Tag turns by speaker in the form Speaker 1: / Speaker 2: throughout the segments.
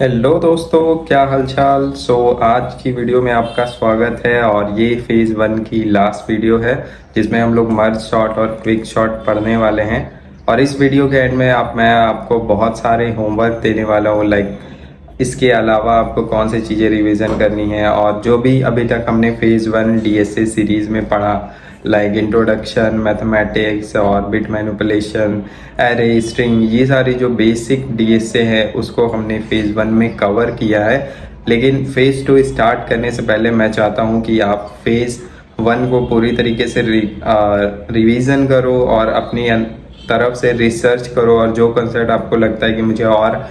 Speaker 1: Hello दोस्तों, क्या हालचाल। आज की वीडियो में आपका स्वागत है और ये फेज़ 1 की लास्ट वीडियो है जिसमें हम लोग मर्ज शॉट और क्विक शॉट पढ़ने वाले हैं। और इस वीडियो के एंड में मैं आपको बहुत सारे होमवर्क देने वाला हूँ। इसके अलावा आपको कौन सी चीज़ें रिवीजन करनी है और जो भी अभी तक हमने फेज़ 1 डीएसए सीरीज़ में पढ़ा, इंट्रोडक्शन, मैथमेटिक्स और बिट मैनिपुलेशन, एरे, स्ट्रिंग, ये सारी जो बेसिक डीएसए है उसको हमने फेज़ 1 में कवर किया है। लेकिन फेज़ 2 स्टार्ट करने से पहले मैं चाहता हूँ कि आप फेज़ 1 को पूरी तरीके से रिवीजन करो और अपनी तरफ से रिसर्च करो, और जो कंसेप्ट आपको लगता है कि मुझे और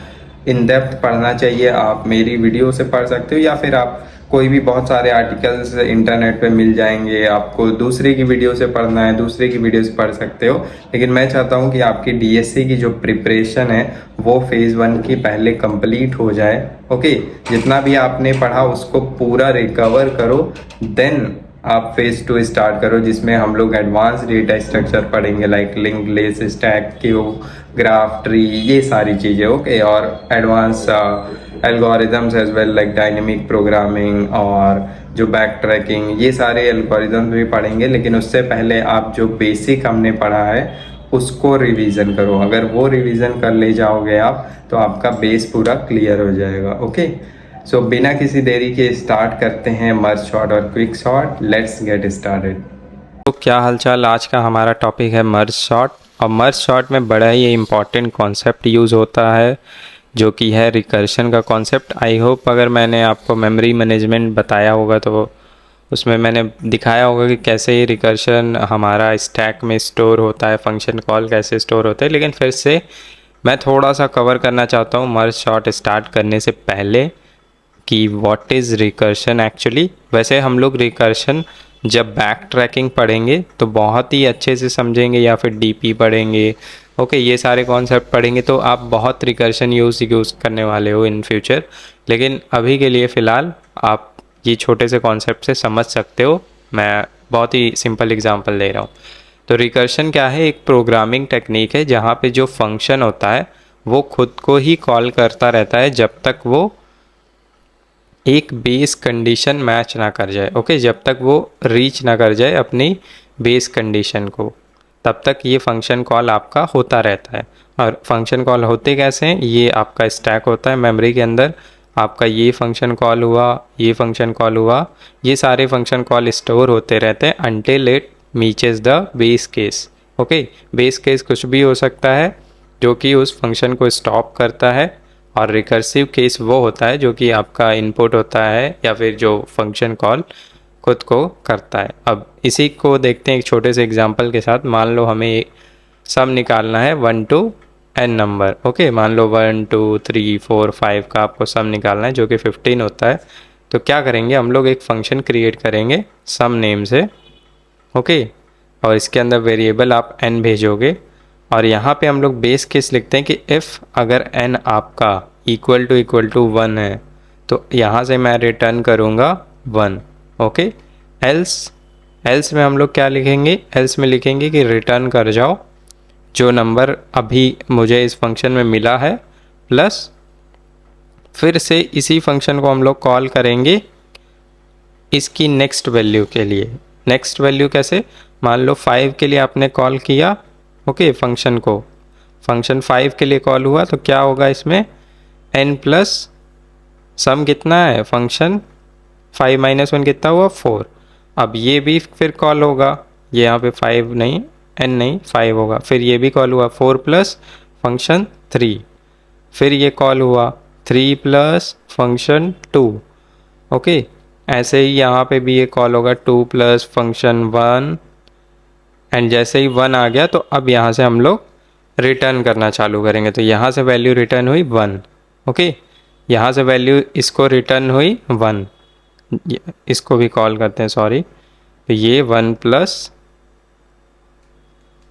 Speaker 1: इन डेप्थ पढ़ना चाहिए, आप मेरी वीडियो से पढ़ सकते हो, या फिर आप कोई भी बहुत सारे आर्टिकल्स इंटरनेट पे मिल जाएंगे, आपको दूसरे की वीडियो से पढ़ना है दूसरे की वीडियो से पढ़ सकते हो। लेकिन मैं चाहता हूँ कि आपकी डीएससी की जो प्रिपरेशन है वो फेज़ 1 की पहले कंप्लीट हो जाए। ओके, जितना भी आपने पढ़ा उसको पूरा रिकवर करो, देन आप फेज़ 2 स्टार्ट करो जिसमें हम लोग एडवांस डेटा स्ट्रक्चर पढ़ेंगे, like link list, stack queue, graph tree, ये सारी चीज़ें। ओके, और advance algorithms as well, like dynamic programming और जो बैक ट्रैकिंग, ये सारे एल्गोरिदम्स भी पढ़ेंगे। लेकिन उससे पहले आप जो बेसिक हमने पढ़ा है उसको रिवीजन करो। अगर वो रिवीजन कर ले जाओगे आप तो आपका बेस पूरा क्लियर हो जाएगा। ओके, बिना किसी देरी के स्टार्ट करते हैं मर्ज शॉट और quick shot. Let's get started. तो क्या हालचाल। आज का हमारा टॉपिक है मर्ज शॉट। और मर्ज शॉट में बड़ा ही इम्पॉर्टेंट कॉन्सेप्ट यूज़ होता है जो कि है रिकर्शन का कॉन्सेप्ट। आई होप अगर मैंने आपको मेमोरी मैनेजमेंट बताया होगा तो उसमें मैंने दिखाया होगा कि कैसे ये रिकर्शन हमारा स्टैक में स्टोर होता है, फंक्शन कॉल कैसे स्टोर होता है। लेकिन फिर से मैं थोड़ा सा कवर करना चाहता हूँ मर्ज शॉट स्टार्ट करने से पहले कि व्हाट इज़ रिकर्शन एक्चुअली। वैसे हम लोग रिकर्शन जब बैक ट्रैकिंग पढ़ेंगे तो बहुत ही अच्छे से समझेंगे, या फिर डीपी पढ़ेंगे। ओके, ये सारे कॉन्सेप्ट पढ़ेंगे तो आप बहुत रिकर्शन यूज़ करने वाले हो इन फ्यूचर। लेकिन अभी के लिए फ़िलहाल आप ये छोटे से कॉन्सेप्ट से समझ सकते हो। मैं बहुत ही सिंपल एग्जांपल दे रहा हूँ। तो रिकर्शन क्या है? एक प्रोग्रामिंग टेक्निक है जहाँ पे जो फंक्शन होता है वो खुद को ही कॉल करता रहता है जब तक वो एक बेस कंडीशन मैच ना कर जाए। ओके, जब तक वो रीच ना कर जाए अपनी बेस कंडीशन को, तब तक ये फंक्शन कॉल आपका होता रहता है। और फंक्शन कॉल होते कैसे हैं? ये आपका स्टैक होता है मेमोरी के अंदर, आपका ये फंक्शन कॉल हुआ, ये फंक्शन कॉल हुआ, ये सारे फंक्शन कॉल स्टोर होते रहते हैं until it matches the base case. Okay, base case कुछ भी हो सकता है जो कि उस फंक्शन को स्टॉप करता है, और रिकर्सिव केस वो होता है जो कि आपका इनपुट होता है या फिर जो फंक्शन कॉल खुद को करता है। अब इसी को देखते हैं एक छोटे से एग्जांपल के साथ। मान लो हमें सम निकालना है 1 to n नंबर। ओके, मान लो 1 2 3 4 5 का आपको सम निकालना है जो कि 15 होता है। तो क्या करेंगे, हम लोग एक फंक्शन क्रिएट करेंगे सम नेम से। ओके, और इसके अंदर वेरिएबल आप n भेजोगे, और यहाँ पे हम लोग बेस केस लिखते हैं कि इफ़ अगर n आपका इक्वल टू 1 है तो यहाँ से मैं रिटर्न करूँगा 1। ओके, एल्स में हम लोग क्या लिखेंगे? एल्स में लिखेंगे कि रिटर्न कर जाओ जो नंबर अभी मुझे इस फंक्शन में मिला है, प्लस फिर से इसी फंक्शन को हम लोग कॉल करेंगे इसकी नेक्स्ट वैल्यू के लिए। नेक्स्ट वैल्यू कैसे? मान लो 5 के लिए आपने कॉल किया। ओके, फंक्शन को, फंक्शन 5 के लिए कॉल हुआ तो क्या होगा इसमें? n प्लस सम कितना है? फंक्शन 5 माइनस 1 कितना हुआ? 4। अब ये भी फिर कॉल होगा, ये यहाँ पे 5 नहीं, n नहीं, 5 होगा। फिर ये भी कॉल हुआ 4 प्लस फंक्शन 3। फिर ये कॉल हुआ 3 प्लस फंक्शन 2। ओके, ऐसे ही यहाँ पे भी ये कॉल होगा 2 प्लस फंक्शन 1। एंड जैसे ही 1 आ गया तो अब यहाँ से हम लोग रिटर्न करना चालू करेंगे। तो यहाँ से वैल्यू रिटर्न हुई 1। ओके, यहाँ से वैल्यू इसको रिटर्न हुई 1। इसको भी कॉल करते हैं, सॉरी। तो ये 1 प्लस,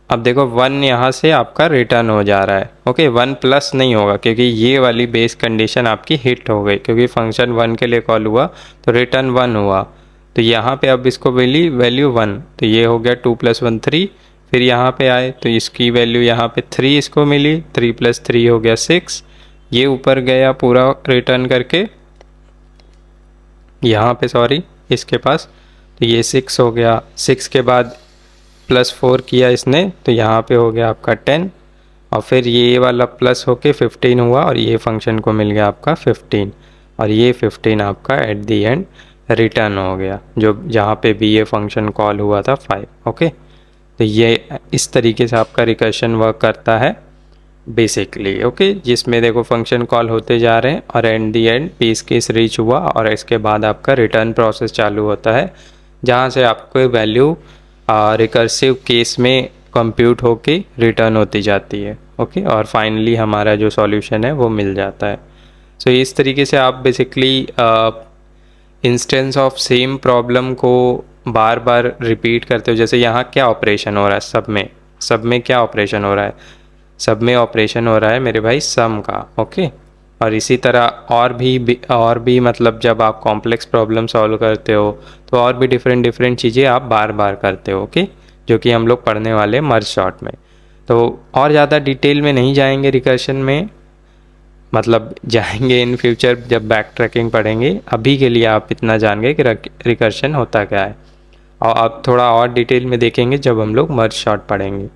Speaker 1: अब देखो 1 यहाँ से आपका रिटर्न हो जा रहा है। ओके, 1 प्लस नहीं होगा क्योंकि ये वाली बेस कंडीशन आपकी हिट हो गई, क्योंकि फंक्शन 1 के लिए कॉल हुआ तो रिटर्न 1 हुआ। तो यहाँ पे अब इसको मिली वैल्यू 1, तो ये हो गया 2 प्लस 1 3। फिर यहाँ पे आए तो इसकी वैल्यू यहाँ पे 3 इसको मिली, 3 प्लस 3 हो गया 6। ये ऊपर गया पूरा रिटर्न करके यहाँ पे, सॉरी इसके पास, तो ये 6 हो गया। 6 के बाद +4 किया इसने, तो यहाँ पे हो गया आपका 10, और फिर ये वाला प्लस होके 15 हुआ, और ये फंक्शन को मिल गया आपका 15, और ये 15 आपका एट दी एंड रिटर्न हो गया, जो जहाँ पे भी ये फंक्शन कॉल हुआ था 5। ओके, तो ये इस तरीके से आपका रिकर्शन वर्क करता है बेसिकली। ओके, जिसमें देखो फंक्शन कॉल होते जा रहे हैं और and the end piece case reach हुआ, और इसके बाद आपका रिटर्न प्रोसेस चालू होता है, जहाँ से आपको वैल्यू रिकर्सिव केस में कंप्यूट होके रिटर्न होती जाती है। ओके, और फाइनली हमारा जो सॉल्यूशन है वो मिल जाता है। सो इस तरीके से आप basically instance of same problem को बार बार रिपीट करते हो। जैसे यहाँ क्या ऑपरेशन हो रहा है, सब में क्या ऑपरेशन हो रहा है, सब में ऑपरेशन हो रहा है मेरे भाई सम का। ओके, और इसी तरह और भी मतलब जब आप कॉम्प्लेक्स प्रॉब्लम सॉल्व करते हो तो और भी डिफरेंट चीज़ें आप बार बार करते हो। ओके, जो कि हम लोग पढ़ने वाले हैं मर्ज शॉर्ट में। तो और ज़्यादा डिटेल में नहीं जाएंगे रिकर्शन में, मतलब जाएंगे इन फ्यूचर जब बैक ट्रैकिंग पढ़ेंगे। अभी के लिए आप इतना जान गए कि रिकर्शन होता क्या है, और अब थोड़ा और डिटेल में देखेंगे जब हम लोग मर्ज शॉर्ट पढ़ेंगे।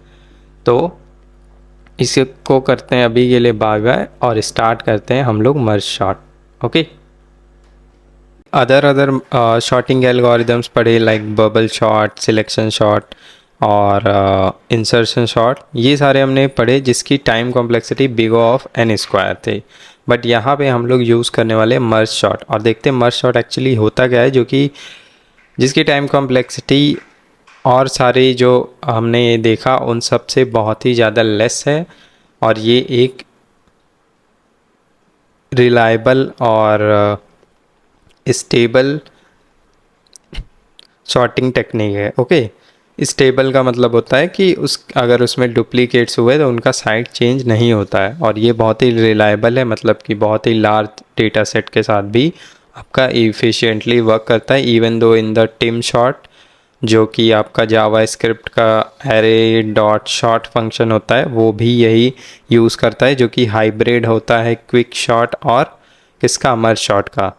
Speaker 1: तो इसको करते हैं अभी के लिए बाय बाय, और स्टार्ट करते हैं हम लोग merge sort. Okay, other sorting algorithms पढ़े, like bubble sort, selection sort और इंसर्शन शॉर्ट, ये सारे हमने पढ़े जिसकी time complexity big of n² थे। बट यहाँ पे हम लोग यूज़ करने वाले मर्ज शॉर्ट, और देखते हैं मर्ज शॉर्ट एक्चुअली होता क्या है, जो कि जिसकी टाइम कॉम्प्लेक्सिटी और सारे जो हमने ये देखा उन सब से बहुत ही ज़्यादा लेस है, और ये एक रिलायबल और स्टेबल शॉर्टिंग टेक्निक है। ओके, स्टेबल का मतलब होता है कि अगर उसमें डुप्लीकेट्स हुए तो उनका साइड चेंज नहीं होता है, और ये बहुत ही रिलायबल है, मतलब कि बहुत ही लार्ज डेटा सेट के साथ भी आपका इफ़िशिएंटली वर्क करता है। Even though in the Tim short, जो कि आपका जावा स्क्रिप्ट का एरे डॉट शॉर्ट फंक्शन होता है, वो भी यही यूज़ करता है, जो कि हाइब्रिड होता है क्विक शॉर्ट और किसका, मर्ज शॉर्ट का।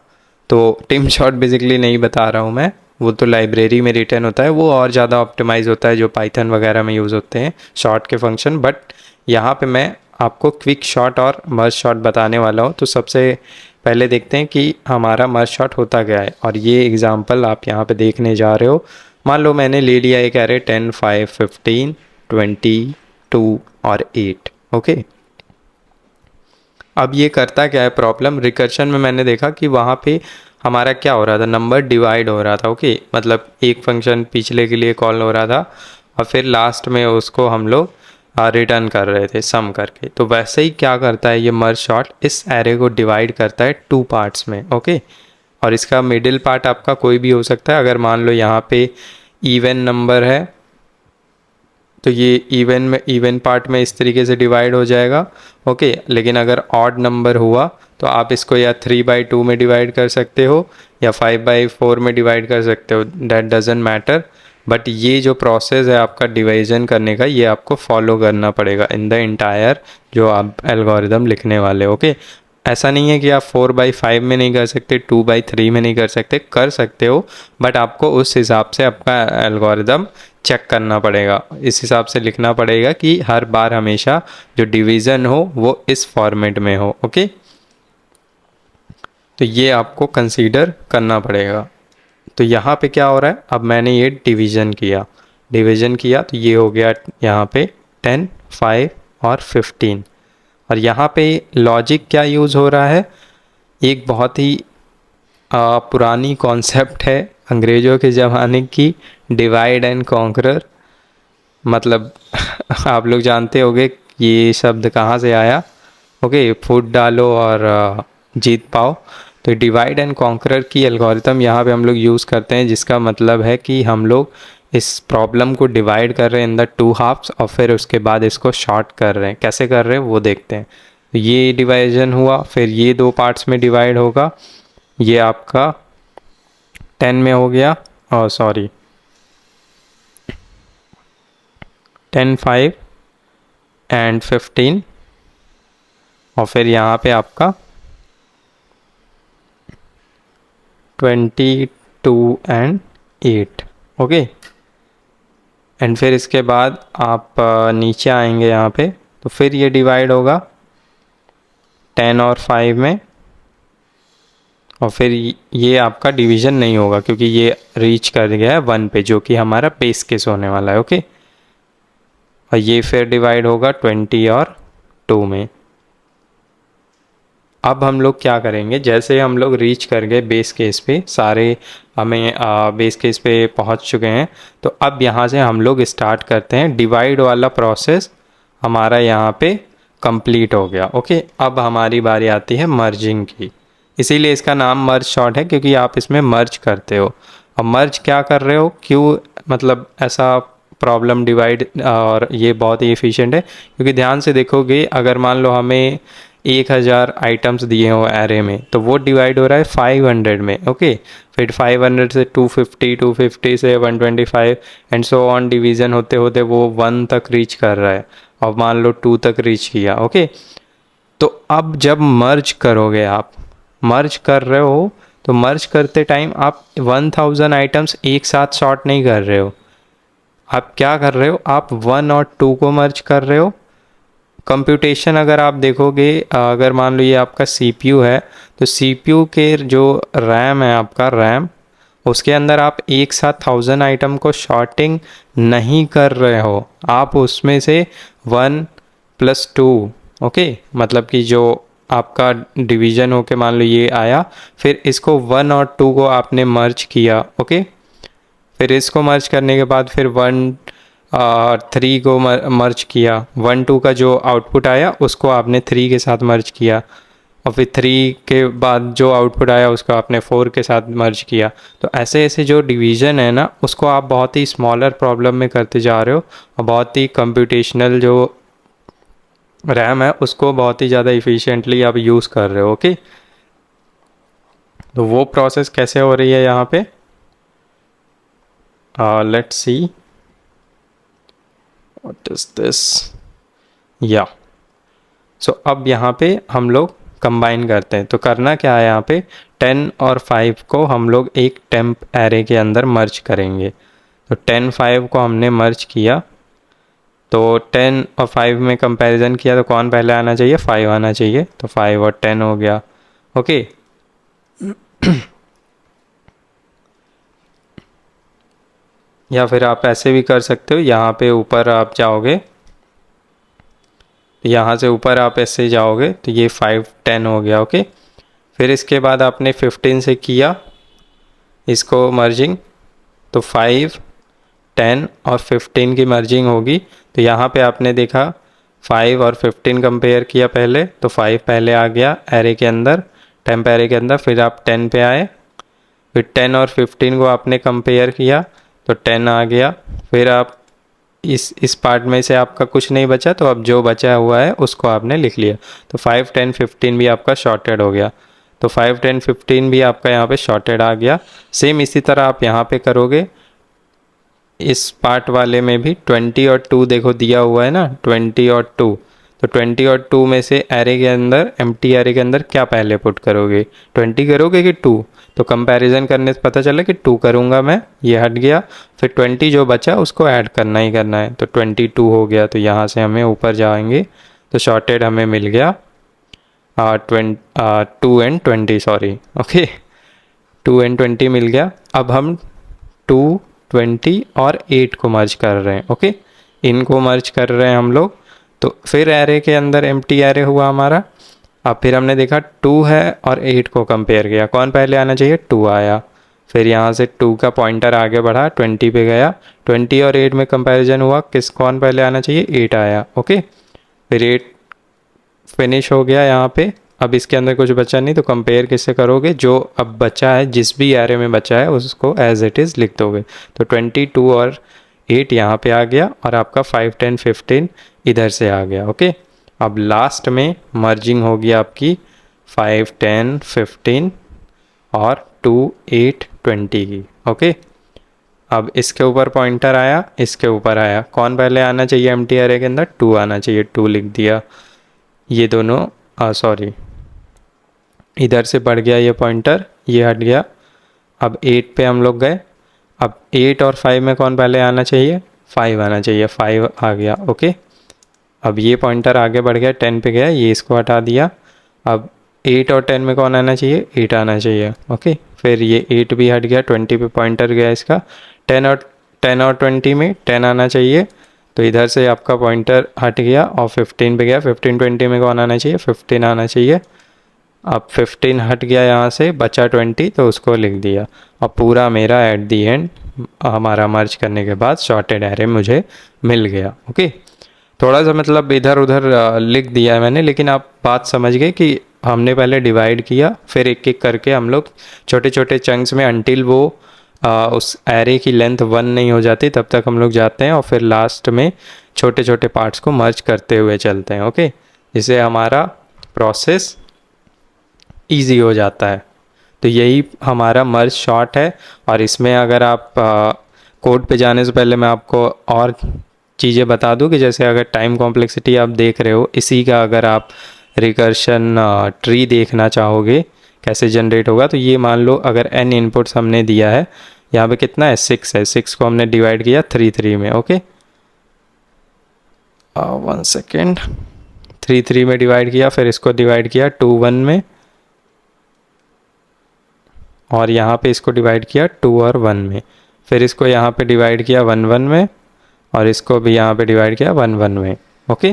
Speaker 1: तो टिम शॉर्ट बेसिकली नहीं बता रहा हूँ मैं, वो तो लाइब्रेरी में रिटर्न होता है, वो और ज़्यादा ऑप्टिमाइज़ होता है, जो पाइथन वगैरह में यूज़ होते हैं शॉर्ट के फंक्शन। बट यहाँ पे मैं आपको क्विक शॉर्ट और मर्ज शॉर्ट बताने वाला हूँ। तो सबसे पहले देखते हैं कि हमारा मर्ज शॉर्ट होता क्या है, और ये एग्जांपल आप यहाँ पे देखने जा रहे हो। मान लो मैंने ले लिया एक एरे 10, 5, 15, 20, 2 और 8। ओके, अब ये करता क्या है प्रॉब्लम, रिकर्शन में मैंने देखा कि वहाँ पे हमारा क्या हो रहा था, नंबर डिवाइड हो रहा था। ओके, मतलब एक फंक्शन पिछले के लिए कॉल हो रहा था, और फिर लास्ट में उसको हम लोग रिटर्न कर रहे थे सम करके। तो वैसे ही क्या करता है ये मर्ज शॉर्ट, इस एरे को डिवाइड करता है 2 पार्ट्स में। ओके, और इसका मिडिल पार्ट आपका कोई भी हो सकता है। अगर मान लो यहाँ पे इवन नंबर है तो ये इवन पार्ट में इस तरीके से डिवाइड हो जाएगा। ओके, लेकिन अगर ऑड नंबर हुआ तो आप इसको या 3/2 में डिवाइड कर सकते हो या 5/4 में डिवाइड कर सकते हो, दैट डजेंट मैटर। बट ये जो प्रोसेस है आपका डिवीजन करने का, ये आपको फॉलो करना पड़ेगा इन द इंटायर जो आप एल्गोरिदम लिखने वाले हो। ओके, ऐसा नहीं है कि आप 4/5 में नहीं कर सकते, 2/3 में नहीं कर सकते हो, बट आपको उस हिसाब से आपका एल्गोरिदम चेक करना पड़ेगा, इस हिसाब से लिखना पड़ेगा कि हर बार हमेशा जो डिवीज़न हो वो इस फॉर्मेट में हो। ओके, तो ये आपको कंसीडर करना पड़ेगा। तो यहाँ पे क्या हो रहा है, अब मैंने ये डिवीज़न किया तो ये हो गया यहाँ पे 10, 5 और 15। और यहाँ पे लॉजिक क्या यूज़ हो रहा है, एक बहुत ही पुरानी कॉन्सेप्ट है अंग्रेज़ों के ज़माने की, डिवाइड एंड कॉन्करर। मतलब आप लोग जानते होंगे ये शब्द कहाँ से आया। ओके, फुट डालो और जीत पाओ। तो डिवाइड एंड कॉन्करर की एल्गोरिथम यहाँ पे हम लोग यूज़ करते हैं, जिसका मतलब है कि हम लोग इस प्रॉब्लम को डिवाइड कर रहे हैं इन द 2 हाफ्स, और फिर उसके बाद इसको शॉर्ट कर रहे हैं। कैसे कर रहे हैं वो देखते हैं। तो ये डिवाइजन हुआ, फिर ये 2 पार्ट्स में डिवाइड होगा। ये आपका 10 में हो गया, और सॉरी 10, 5 एंड 15, और फिर यहाँ पे आपका 22 एंड 8, ओके। एंड फिर इसके बाद आप नीचे आएंगे यहाँ पे, तो फिर ये डिवाइड होगा 10 और 5 में, और फिर ये आपका डिवीज़न नहीं होगा क्योंकि ये रीच कर गया है 1 पे, जो कि हमारा बेस केस होने वाला है, ओके। और ये फिर डिवाइड होगा 20 और 2 में। अब हम लोग क्या करेंगे, जैसे हम लोग रीच कर गए बेस केस पे, सारे हमें बेस केस पे पहुंच चुके हैं, तो अब यहाँ से हम लोग स्टार्ट करते हैं। डिवाइड वाला प्रोसेस हमारा यहाँ पे कंप्लीट हो गया, ओके। अब हमारी बारी आती है मर्जिंग की, इसीलिए इसका नाम मर्ज शॉर्ट है, क्योंकि आप इसमें मर्ज करते हो। अब मर्ज क्या कर रहे हो, क्यों मतलब ऐसा प्रॉब्लम डिवाइड, और ये बहुत ही एफिशिएंट है क्योंकि ध्यान से देखोगे, अगर मान लो हमें 1000 आइटम्स दिए हो एरे में, तो वो डिवाइड हो रहा है 500 में, ओके। फिर 500 से 250, 250 से 125 एंड सो ऑन, डिवीज़न होते होते वो 1 तक रीच कर रहा है, और मान लो 2 तक रीच किया, ओके। तो अब जब मर्ज करोगे, आप मर्ज कर रहे हो, तो मर्ज करते टाइम आप 1000 आइटम्स एक साथ सॉर्ट नहीं कर रहे हो। आप क्या कर रहे हो, आप 1 और 2 को मर्ज कर रहे हो। कंप्यूटेशन अगर आप देखोगे, अगर मान लो ये आपका सीपीयू है, तो सीपीयू के जो रैम है, आपका रैम, उसके अंदर आप एक साथ 1000 आइटम को शॉर्टिंग नहीं कर रहे हो, आप उसमें से 1 + 2, ओके। मतलब कि जो आपका डिवीज़न हो के मान लो ये आया, फिर इसको 1 और 2 को आपने मर्ज किया, ओके। फिर इसको मर्ज करने के बाद फिर 1 और 3 को मर्ज किया, 1 2 का जो आउटपुट आया उसको आपने 3 के साथ मर्ज किया, और फिर 3 के बाद जो आउटपुट आया उसको आपने 4 के साथ मर्ज किया। तो ऐसे ऐसे जो डिवीज़न है ना, उसको आप बहुत ही स्मॉलर प्रॉब्लम में करते जा रहे हो, और बहुत ही कंप्यूटेशनल जो रैम है उसको बहुत ही ज़्यादा इफ़िशिएंटली आप यूज़ कर रहे हो, ओके। तो वो प्रोसेस कैसे हो रही है यहाँ पे, let's see what is this, या सो अब यहाँ पे हम लोग कंबाइन करते हैं। तो करना क्या है, यहाँ पे 10 और 5 को हम लोग एक टेम्प एरे के अंदर मर्ज करेंगे। तो 10 5 को हमने मर्ज किया, तो 10 और 5 में कंपैरिजन किया, तो कौन पहले आना चाहिए, 5 आना चाहिए, तो 5 और 10 हो गया, ओके। या फिर आप ऐसे भी कर सकते हो, यहाँ पे ऊपर आप जाओगे, यहाँ से ऊपर आप ऐसे जाओगे, तो ये 5 10 हो गया, ओके। फिर इसके बाद आपने 15 से किया इसको मर्जिंग, तो 5 10 और 15 की मर्जिंग होगी। तो यहाँ पे आपने देखा 5 और 15 कंपेयर किया पहले, तो 5 पहले आ गया एरे के अंदर, टेम्प एरे के अंदर, फिर आप 10 पे आए, फिर 10 और 15 को आपने कंपेयर किया, तो 10 आ गया। फिर आप इस पार्ट में से आपका कुछ नहीं बचा, तो अब जो बचा हुआ है उसको आपने लिख लिया, तो 5 10 15 भी आपका शॉर्टेड हो गया। तो 5 10 15 भी आपका यहाँ पे शॉर्टेड आ गया। सेम इसी तरह आप यहाँ पे करोगे, इस पार्ट वाले में भी 20 और 2 देखो दिया हुआ है ना, 20 और 2, तो 20 और 2 में से एरे के अंदर, एम्प्टी एरे के अंदर क्या पहले पुट करोगे, 20 करोगे कि 2, तो कंपैरिजन करने से पता चला कि 2 करूँगा मैं, ये हट गया। फिर 20 जो बचा उसको ऐड करना ही करना है, तो 22 हो गया। तो यहाँ से हमें ऊपर जाएंगे, तो शॉर्टेड हमें मिल गया 2 एंड 20, सॉरी, ओके, 2 एंड 20 मिल गया। अब हम 2 20 और 8 को मर्ज कर रहे हैं, ओके, इनको मर्ज कर रहे हैं हम लोग। तो फिर एरे के अंदर एम्प्टी एरे हुआ हमारा। अब फिर हमने देखा 2 है और 8 को कंपेयर किया, कौन पहले आना चाहिए, 2 आया। फिर यहाँ से 2 का पॉइंटर आगे बढ़ा, 20 पे गया, 20 और 8 में कंपैरिजन हुआ, कौन पहले आना चाहिए, 8 आया, ओके। फिर 8 फिनिश हो गया यहाँ पे। अब इसके अंदर कुछ बचा नहीं, तो कंपेयर किससे करोगे, जो अब बचा है, जिस भी एरे में बचा है उसको एज इट इज़ लिख दोगे। तो 22 और 8 यहाँ पे आ गया, और आपका 5 10 15 इधर से आ गया, ओके। अब लास्ट में मर्जिंग होगी आपकी 5 10 15 और 2 8 20 की, ओके। अब इसके ऊपर पॉइंटर आया, इसके ऊपर आया, कौन पहले आना चाहिए एम्प्टी एरे के अंदर, 2 आना चाहिए, 2 लिख दिया। ये दोनों सॉरी, इधर से बढ़ गया ये पॉइंटर, ये हट गया। अब 8 पे हम लोग गए। अब 8 और 5 में कौन पहले आना चाहिए? 5 आना चाहिए, 5 आ गया। ओके, अब ये पॉइंटर आगे बढ़ गया, 10 पे गया, ये इसको हटा दिया। अब 8 और 10 में कौन आना चाहिए? 8 आना चाहिए। ओके, फिर ये 8 भी हट गया, 20 पे पॉइंटर गया इसका। 10 और 20 में 10 आना चाहिए, तो इधर से आपका पॉइंटर हट गया और 15 पे गया। 15 20 में कौन आना चाहिए? 15 आना चाहिए। अब 15 हट गया यहाँ से, बचा 20, तो उसको लिख दिया। अब पूरा मेरा एट दी एंड हमारा मर्ज करने के बाद शॉर्टेड एरे मुझे मिल गया। ओके, थोड़ा सा मतलब इधर उधर लिख दिया है मैंने, लेकिन आप बात समझ गए कि हमने पहले डिवाइड किया, फिर एक एक करके हम लोग छोटे छोटे चंक्स में अनटिल वो उस एरे की लेंथ 1 नहीं हो जाती तब तक हम लोग जाते हैं, और फिर लास्ट में छोटे छोटे पार्ट्स को मर्ज करते हुए चलते हैं। ओके, इससे हमारा प्रोसेस ईजी हो जाता है। तो यही हमारा मर्ज शॉर्ट है। और इसमें अगर आप कोड पे जाने से पहले मैं आपको और चीज़ें बता दूं कि जैसे अगर टाइम कॉम्प्लेक्सिटी आप देख रहे हो, इसी का अगर आप रिकर्शन ट्री देखना चाहोगे कैसे जनरेट होगा, तो ये मान लो अगर n इनपुट्स हमने दिया है, यहाँ पे कितना है? 6 है। 6 को हमने डिवाइड किया 3 में। ओके, 1 सेकेंड, 3 में डिवाइड किया, फिर इसको डिवाइड किया 2 1 में, और यहाँ पे इसको डिवाइड किया 2 और 1 में, फिर इसको यहाँ पे डिवाइड किया 1 1 में, और इसको भी यहाँ पे डिवाइड किया 1 1 में। ओके,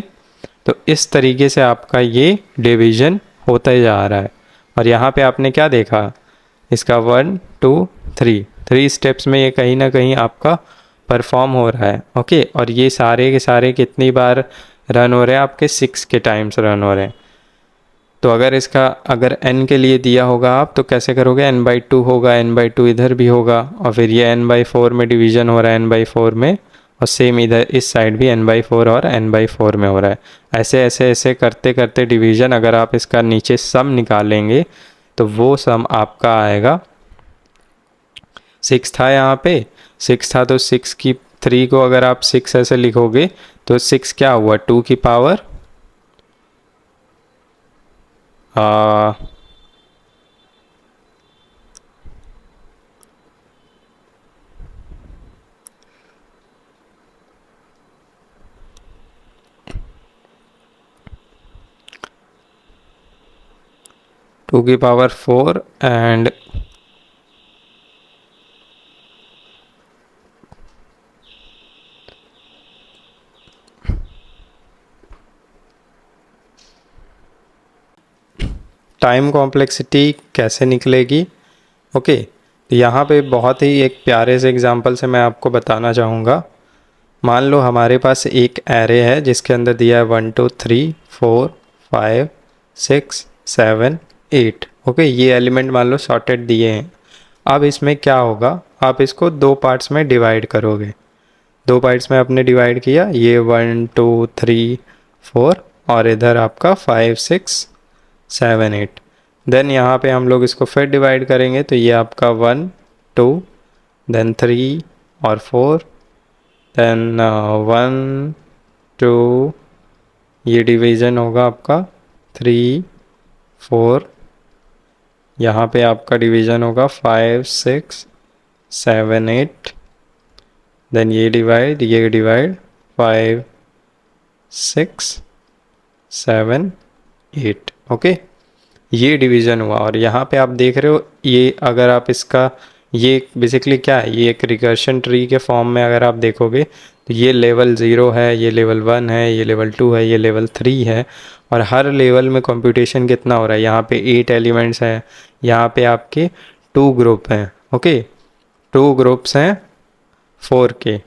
Speaker 1: तो इस तरीके से आपका ये डिवीजन होता ही जा रहा है। और यहाँ पे आपने क्या देखा? इसका 1 2 3 स्टेप्स में ये कहीं ना कहीं आपका परफॉर्म हो रहा है। ओके, और ये सारे के सारे कितनी बार रन हो रहे हैं? आपके 6 के टाइम्स रन हो रहे हैं। तो अगर n के लिए दिया होगा आप, तो कैसे करोगे? n/2 होगा, n/2 इधर भी होगा, और फिर ये n/4 में डिवीजन हो रहा है, n/4 में, और सेम इधर इस साइड भी n/4 और n/4 में हो रहा है। ऐसे ऐसे ऐसे करते करते डिवीजन, अगर आप इसका नीचे सम निकालेंगे तो वो सम आपका आएगा। 6 था यहाँ पे, 6 था, तो 6 की 3 को अगर आप 6 ऐसे लिखोगे तो 6 क्या हुआ? 2 की पावर 2 की पावर 4 एंड टाइम कॉम्प्लेक्सिटी कैसे निकलेगी? ओके, तो यहाँ पे बहुत ही एक प्यारे से एग्जांपल से मैं आपको बताना चाहूँगा। मान लो हमारे पास एक एरे है जिसके अंदर दिया है 1 2 3 4 5 6 7 8। ओके, ये एलिमेंट मान लो सॉर्टेड दिए हैं। अब इसमें क्या होगा? आप इसको 2 पार्ट्स में डिवाइड करोगे। 2 पार्ट्स में आपने डिवाइड किया, ये 1 2 3 4, और इधर आपका 5 6 7 8। देन यहाँ पे हम लोग इसको फिर डिवाइड करेंगे, तो ये आपका 1 2 देन 3 और 4, देन 1 2, ये डिवीज़न होगा आपका 3 4, यहाँ पे आपका डिवीज़न होगा 5 6 7 8, देन ये डिवाइड 5 6 7 8। ओके, ये डिवीज़न हुआ। और यहाँ पे आप देख रहे हो, ये अगर आप इसका, ये बेसिकली क्या है? ये एक रिकर्शन ट्री के फॉर्म में अगर आप देखोगे तो ये लेवल 0 है, ये लेवल 1 है, ये लेवल 2 है, ये लेवल 3 है, और हर लेवल में कंप्यूटेशन कितना हो रहा है? यहाँ पे 8 एलिमेंट्स हैं, यहाँ पे आपके 2 ग्रुप हैं। ओके, 2 ग्रुप्स हैं 4 के,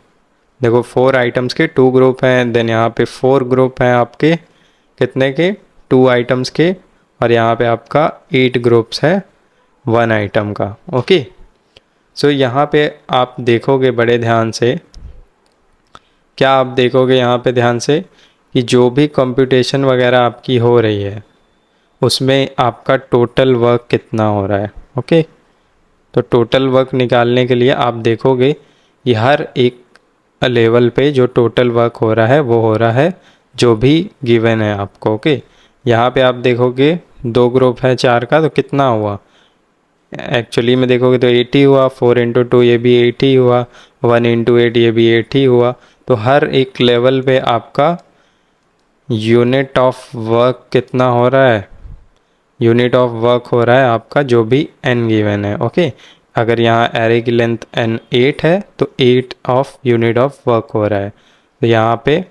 Speaker 1: देखो 4 आइटम्स के 2 ग्रुप हैं। देन यहाँ पे 4 ग्रुप हैं आपके कितने के? 2 आइटम्स के, और यहाँ पे आपका 8 ग्रुप्स है 1 आइटम का। ओके, सो यहाँ पे आप देखोगे बड़े ध्यान से, क्या आप देखोगे यहाँ पे ध्यान से कि जो भी कंप्यूटेशन वगैरह आपकी हो रही है उसमें आपका टोटल वर्क कितना हो रहा है। ओके, तो टोटल वर्क निकालने के लिए आप देखोगे कि हर एक लेवल पे जो टोटल वर्क हो रहा है वो हो रहा है जो भी गिवन है आपको। ओके, यहाँ पे आप देखोगे 2 ग्रुप है 4 का, तो कितना हुआ एक्चुअली में देखोगे तो 80 हुआ, 4 इंटू 2 ये भी 80 हुआ, 1 इंटू 8 ये भी 80 हुआ। तो हर एक लेवल पे आपका यूनिट ऑफ वर्क कितना हो रहा है, यूनिट ऑफ वर्क हो रहा है आपका जो भी n गिवन है। ओके, अगर यहाँ एरे की लेंथ n 8 है तो 8 ऑफ यूनिट ऑफ वर्क हो रहा है, तो यहाँ पे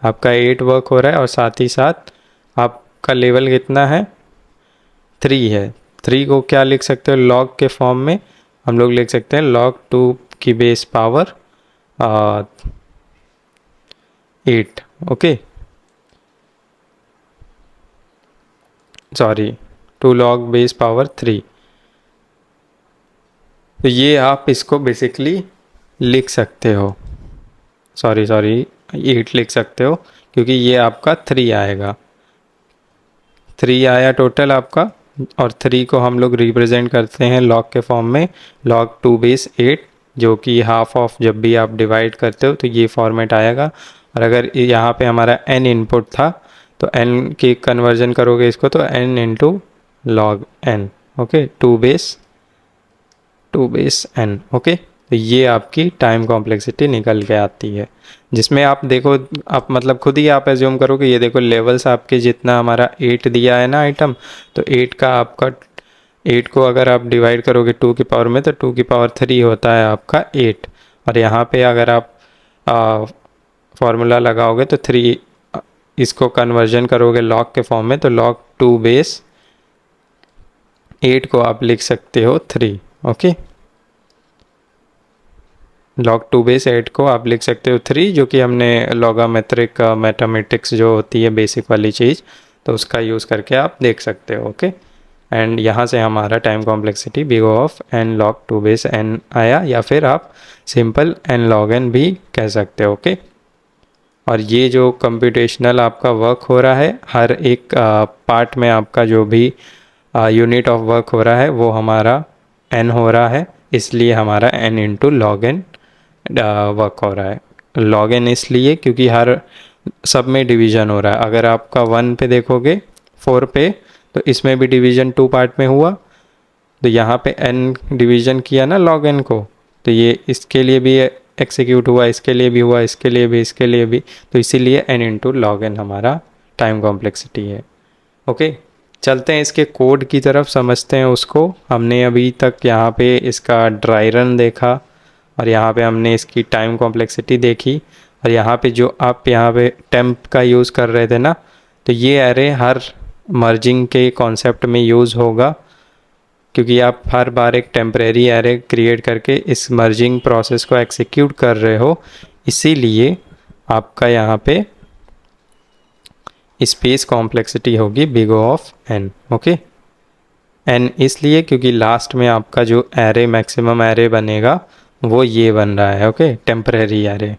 Speaker 1: आपका 8 वर्क हो रहा है और साथ ही साथ आपका लेवल कितना है 3 है। 3 को क्या लिख सकते हो लॉग के फॉर्म में, हम लोग लिख सकते हैं log 2 की base power 8। Okay sorry 2 log base power 3। तो ये आप इसको बेसिकली लिख सकते हो, सॉरी 8 लिख सकते हो क्योंकि ये आपका 3 आएगा, 3 आया टोटल आपका। और 3 को हम लोग रिप्रेजेंट करते हैं लॉग के फॉर्म में log 2 बेस 8, जो कि हाफ ऑफ जब भी आप डिवाइड करते हो तो ये फॉर्मेट आएगा। और अगर यहाँ पे हमारा n इनपुट था तो n की कन्वर्जन करोगे इसको तो n into log n। Okay 2 base n। Okay, तो ये आपकी टाइम कॉम्प्लेक्सिटी निकल के आती है, जिसमें आप देखो आप मतलब खुद ही आप एज्यूम करोगे, ये देखो लेवल्स आपके जितना हमारा 8 दिया है ना आइटम, तो 8 का आपका 8 को अगर आप डिवाइड करोगे 2 की पावर में तो 2 की पावर 3 होता है आपका 8। और यहाँ पे अगर आप फॉर्मूला लगाओगे तो 3 इसको कन्वर्जन करोगे लॉग के फॉर्म में तो log 2 बेस 8 को आप लिख सकते हो 3। ओके, log 2 बेस 8 को आप लिख सकते हो 3, जो कि हमने लॉगामेट्रिक मैथमेटिक्स जो होती है बेसिक वाली चीज़, तो उसका यूज़ करके आप देख सकते हो। ओके, एंड यहाँ से हमारा time complexity big O of n log 2 base n आया, या फिर आप सिंपल n log n भी कह सकते हो। ओके, और ये जो कंप्यूटेशनल आपका वर्क हो रहा है हर एक पार्ट में आपका जो भी यूनिट ऑफ वर्क हो रहा है वो हमारा n हो रहा है, इसलिए हमारा n into log N work हो रहा है। लॉग एन इसलिए क्योंकि हर सब में डिवीज़न हो रहा है। अगर आपका 1 पे देखोगे 4 पे तो इसमें भी डिवीज़न 2 पार्ट में हुआ, तो यहाँ पे n डिवीज़न किया ना लॉग n को, तो ये इसके लिए भी एक्सिक्यूट हुआ, इसके लिए भी हुआ, इसके लिए भी, इसके लिए भी, तो इसीलिए n इंटू लॉग एन हमारा टाइम कॉम्प्लेक्सिटी है। ओके, चलते हैं इसके कोड की तरफ, समझते हैं उसको। हमने अभी तक यहाँ पे इसका ड्राई रन देखा और यहाँ पे हमने इसकी टाइम कॉम्प्लेक्सिटी देखी, और यहाँ पे जो आप यहाँ पे टेम्प का यूज़ कर रहे थे ना, तो ये एरे हर मर्जिंग के कॉन्सेप्ट में यूज़ होगा, क्योंकि आप हर बार एक टेम्परेरी एरे क्रिएट करके इस मर्जिंग प्रोसेस को एक्सिक्यूट कर रहे हो, इसीलिए आपका यहाँ पे स्पेस कॉम्प्लेक्सिटी होगी big O of n। Okay, n इसलिए क्योंकि लास्ट में आपका जो एरे मैक्सिमम एरे बनेगा वो ये बन रहा है। ओके, टेम्परेरी एरे,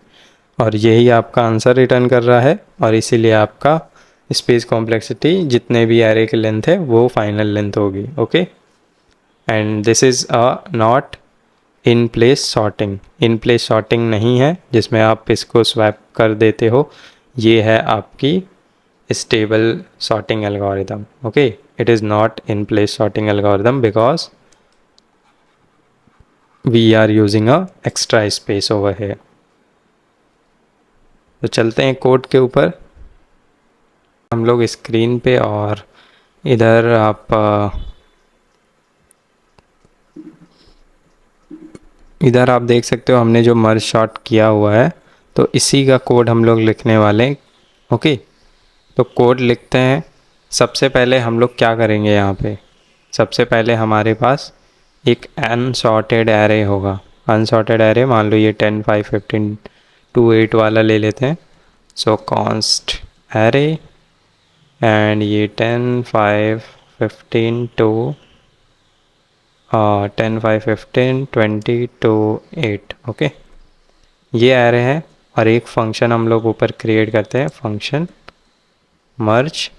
Speaker 1: और यही आपका आंसर रिटर्न कर रहा है, और इसीलिए आपका स्पेस कॉम्प्लेक्सिटी जितने भी एरे की लेंथ है वो फाइनल लेंथ होगी। Okay, and this is a not in place sorting, in place sorting नहीं है जिसमें आप इसको स्वैप कर देते हो, ये है आपकी stable sorting algorithm। okay, it is not in place sorting algorithm because we are using a extra space over here। तो चलते हैं कोड के ऊपर हम लोग स्क्रीन पे, और इधर आप देख सकते हो हमने जो मर्ज शॉर्ट किया हुआ है, तो इसी का कोड हम लोग लिखने वाले हैं। ओके, तो कोड लिखते हैं। सबसे पहले हम लोग क्या करेंगे, यहाँ पे सबसे पहले हमारे पास एक अनसॉर्टेड एरे होगा। अनसॉर्टेड एरे मान लो ये 10 5 15 2 8 वाला ले लेते हैं। सो कॉन्स्ट एरे एंड ये 10 5 15 2 10 5 15 20 2 8। ओके, ये एरे है, और एक फंक्शन हम लोग ऊपर क्रिएट करते हैं, फंक्शन मर्ज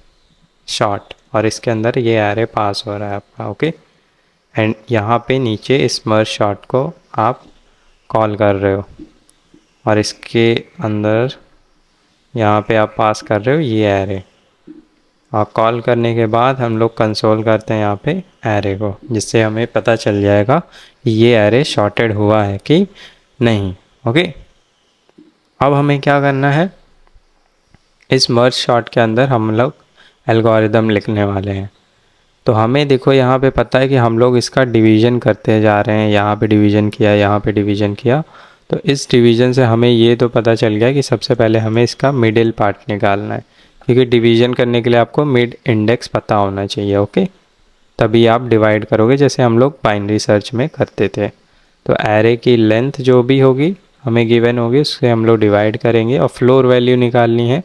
Speaker 1: शॉर्ट, और इसके अंदर ये एरे पास हो रहा है आपका। ओके, एंड यहाँ पे नीचे इस मर्ज शॉर्ट को आप कॉल कर रहे हो, और इसके अंदर यहाँ पे आप पास कर रहे हो ये एरे, और कॉल करने के बाद हम लोग कंसोल करते हैं यहाँ पे एरे को, जिससे हमें पता चल जाएगा कि ये एरे शॉर्टेड हुआ है कि नहीं। ओके, अब हमें क्या करना है, इस मर्ज शॉर्ट के अंदर हम लोग एल्गोरिदम लिखने वाले हैं। तो हमें देखो यहाँ पे पता है कि हम लोग इसका डिवीज़न करते जा रहे हैं, यहाँ पे डिवीज़न किया, यहाँ पे डिवीज़न किया। तो इस डिवीज़न से हमें ये तो पता चल गया कि सबसे पहले हमें इसका मिडिल पार्ट निकालना है, क्योंकि डिवीज़न करने के लिए आपको मिड इंडेक्स पता होना चाहिए। ओके, तभी आप डिवाइड करोगे, जैसे हम लोग बाइनरी सर्च में करते थे। तो एरे की लेंथ जो भी होगी हमें गिवन होगी, उससे हम लोग डिवाइड करेंगे और फ्लोर वैल्यू निकालनी है,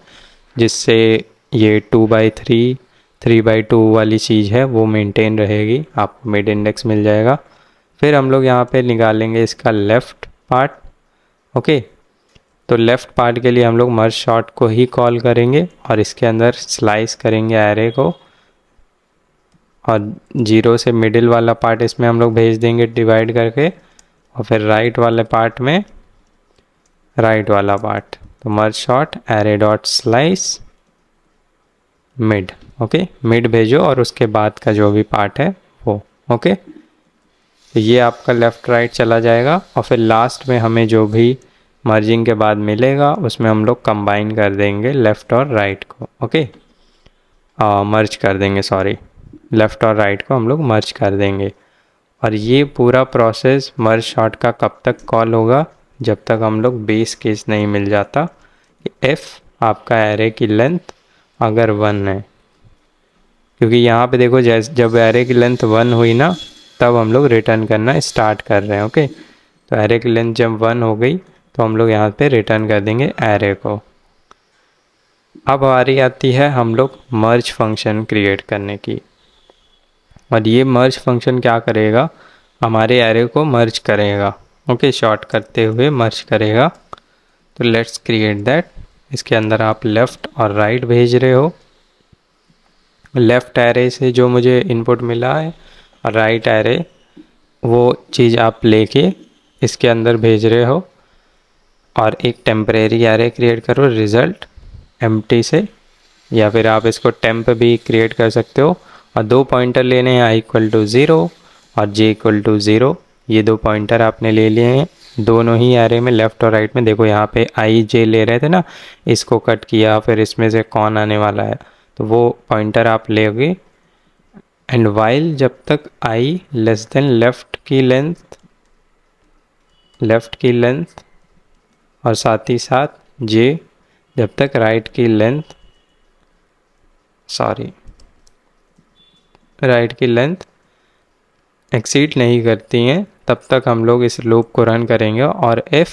Speaker 1: जिससे ये 2/3 3/2 वाली चीज़ है वो मेंटेन रहेगी, आपको मिड इंडेक्स मिल जाएगा। फिर हम लोग यहाँ पे निकालेंगे इसका लेफ़्ट पार्ट। ओके, तो लेफ़्ट पार्ट के लिए हम लोग मर्ज शॉर्ट को ही कॉल करेंगे और इसके अंदर स्लाइस करेंगे एरे को, और 0 से मिडिल वाला पार्ट इसमें हम लोग भेज देंगे डिवाइड करके, और फिर राइट वाले पार्ट में राइट वाला पार्ट। तो merge sort array dot slice mid. Okay, mid भेजो और उसके बाद का जो भी पार्ट है वो। ओके, तो ये आपका लेफ़्ट राइट चला जाएगा, और फिर लास्ट में हमें जो भी मर्जिंग के बाद मिलेगा उसमें हम लोग कंबाइन कर देंगे लेफ़्ट और राइट को। ओके, मर्ज कर देंगे, सॉरी, लेफ़्ट और राइट को हम लोग मर्ज कर देंगे। और ये पूरा प्रोसेस मर्ज शॉर्ट का कब तक कॉल होगा, जब तक हम लोग बेस केस नहीं मिल जाता कि एफ़ आपका एरे की लेंथ अगर 1 है, क्योंकि यहाँ पे देखो जब एरे की लेंथ 1 हुई ना, तब हम लोग रिटर्न करना स्टार्ट कर रहे हैं। ओके, तो एरे की लेंथ जब 1 हो गई तो हम लोग यहाँ पे रिटर्न कर देंगे एरे को। अब बारी आती है हम लोग मर्ज फंक्शन क्रिएट करने की, और ये मर्ज फंक्शन क्या करेगा, हमारे एरे को मर्ज करेगा। ओके, शॉर्ट करते हुए मर्ज करेगा। तो लेट्स क्रिएट दैट। इसके अंदर आप लेफ़्ट और राइट भेज रहे हो, लेफ़्ट एरे से जो मुझे इनपुट मिला है, और राइट एरे वो चीज़ आप लेके इसके अंदर भेज रहे हो। और एक टेम्परेरी एरे क्रिएट करो रिज़ल्ट एम्प्टी से, या फिर आप इसको टेम्प भी क्रिएट कर सकते हो। और 2 पॉइंटर लेने हैं, i = 0 और j = 0। ये 2 पॉइंटर आपने ले लिए हैं दोनों ही एरे में, लेफ़्ट और राइट में। देखो यहाँ पे i j ले रहे थे ना, इसको कट किया, फिर इसमें से कौन आने वाला है, तो वो पॉइंटर आप लेोगे। एंड वाइल जब तक i लेस देन लेफ़्ट की लेंथ और साथ ही साथ j जब तक राइट की लेंथ एक्सीड नहीं करती हैं, तब तक हम लोग इस लूप को रन करेंगे। और इफ़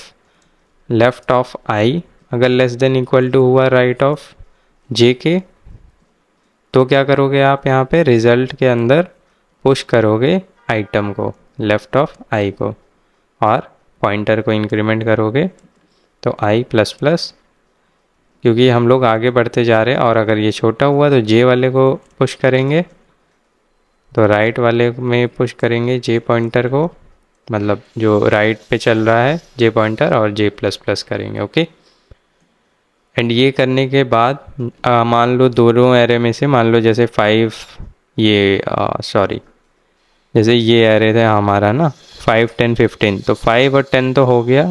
Speaker 1: लेफ़्ट ऑफ i अगर लेस देन इक्वल टू हुआ राइट ऑफ j के, तो क्या करोगे आप यहाँ पे रिज़ल्ट के अंदर पुश करोगे आइटम को, लेफ़्ट ऑफ i को, और पॉइंटर को इंक्रीमेंट करोगे तो i ++, क्योंकि हम लोग आगे बढ़ते जा रहे हैं। और अगर ये छोटा हुआ तो j वाले को पुश करेंगे, तो राइट वाले में पुश करेंगे j पॉइंटर को, मतलब जो राइट पे चल रहा है j पॉइंटर, और j++ करेंगे। ओके, एंड ये करने के बाद मान लो दोनों एरे में से, मान लो जैसे 5 ये जैसे ये एरे था हमारा ना 5 10 15, तो 5 और 10 तो हो गया,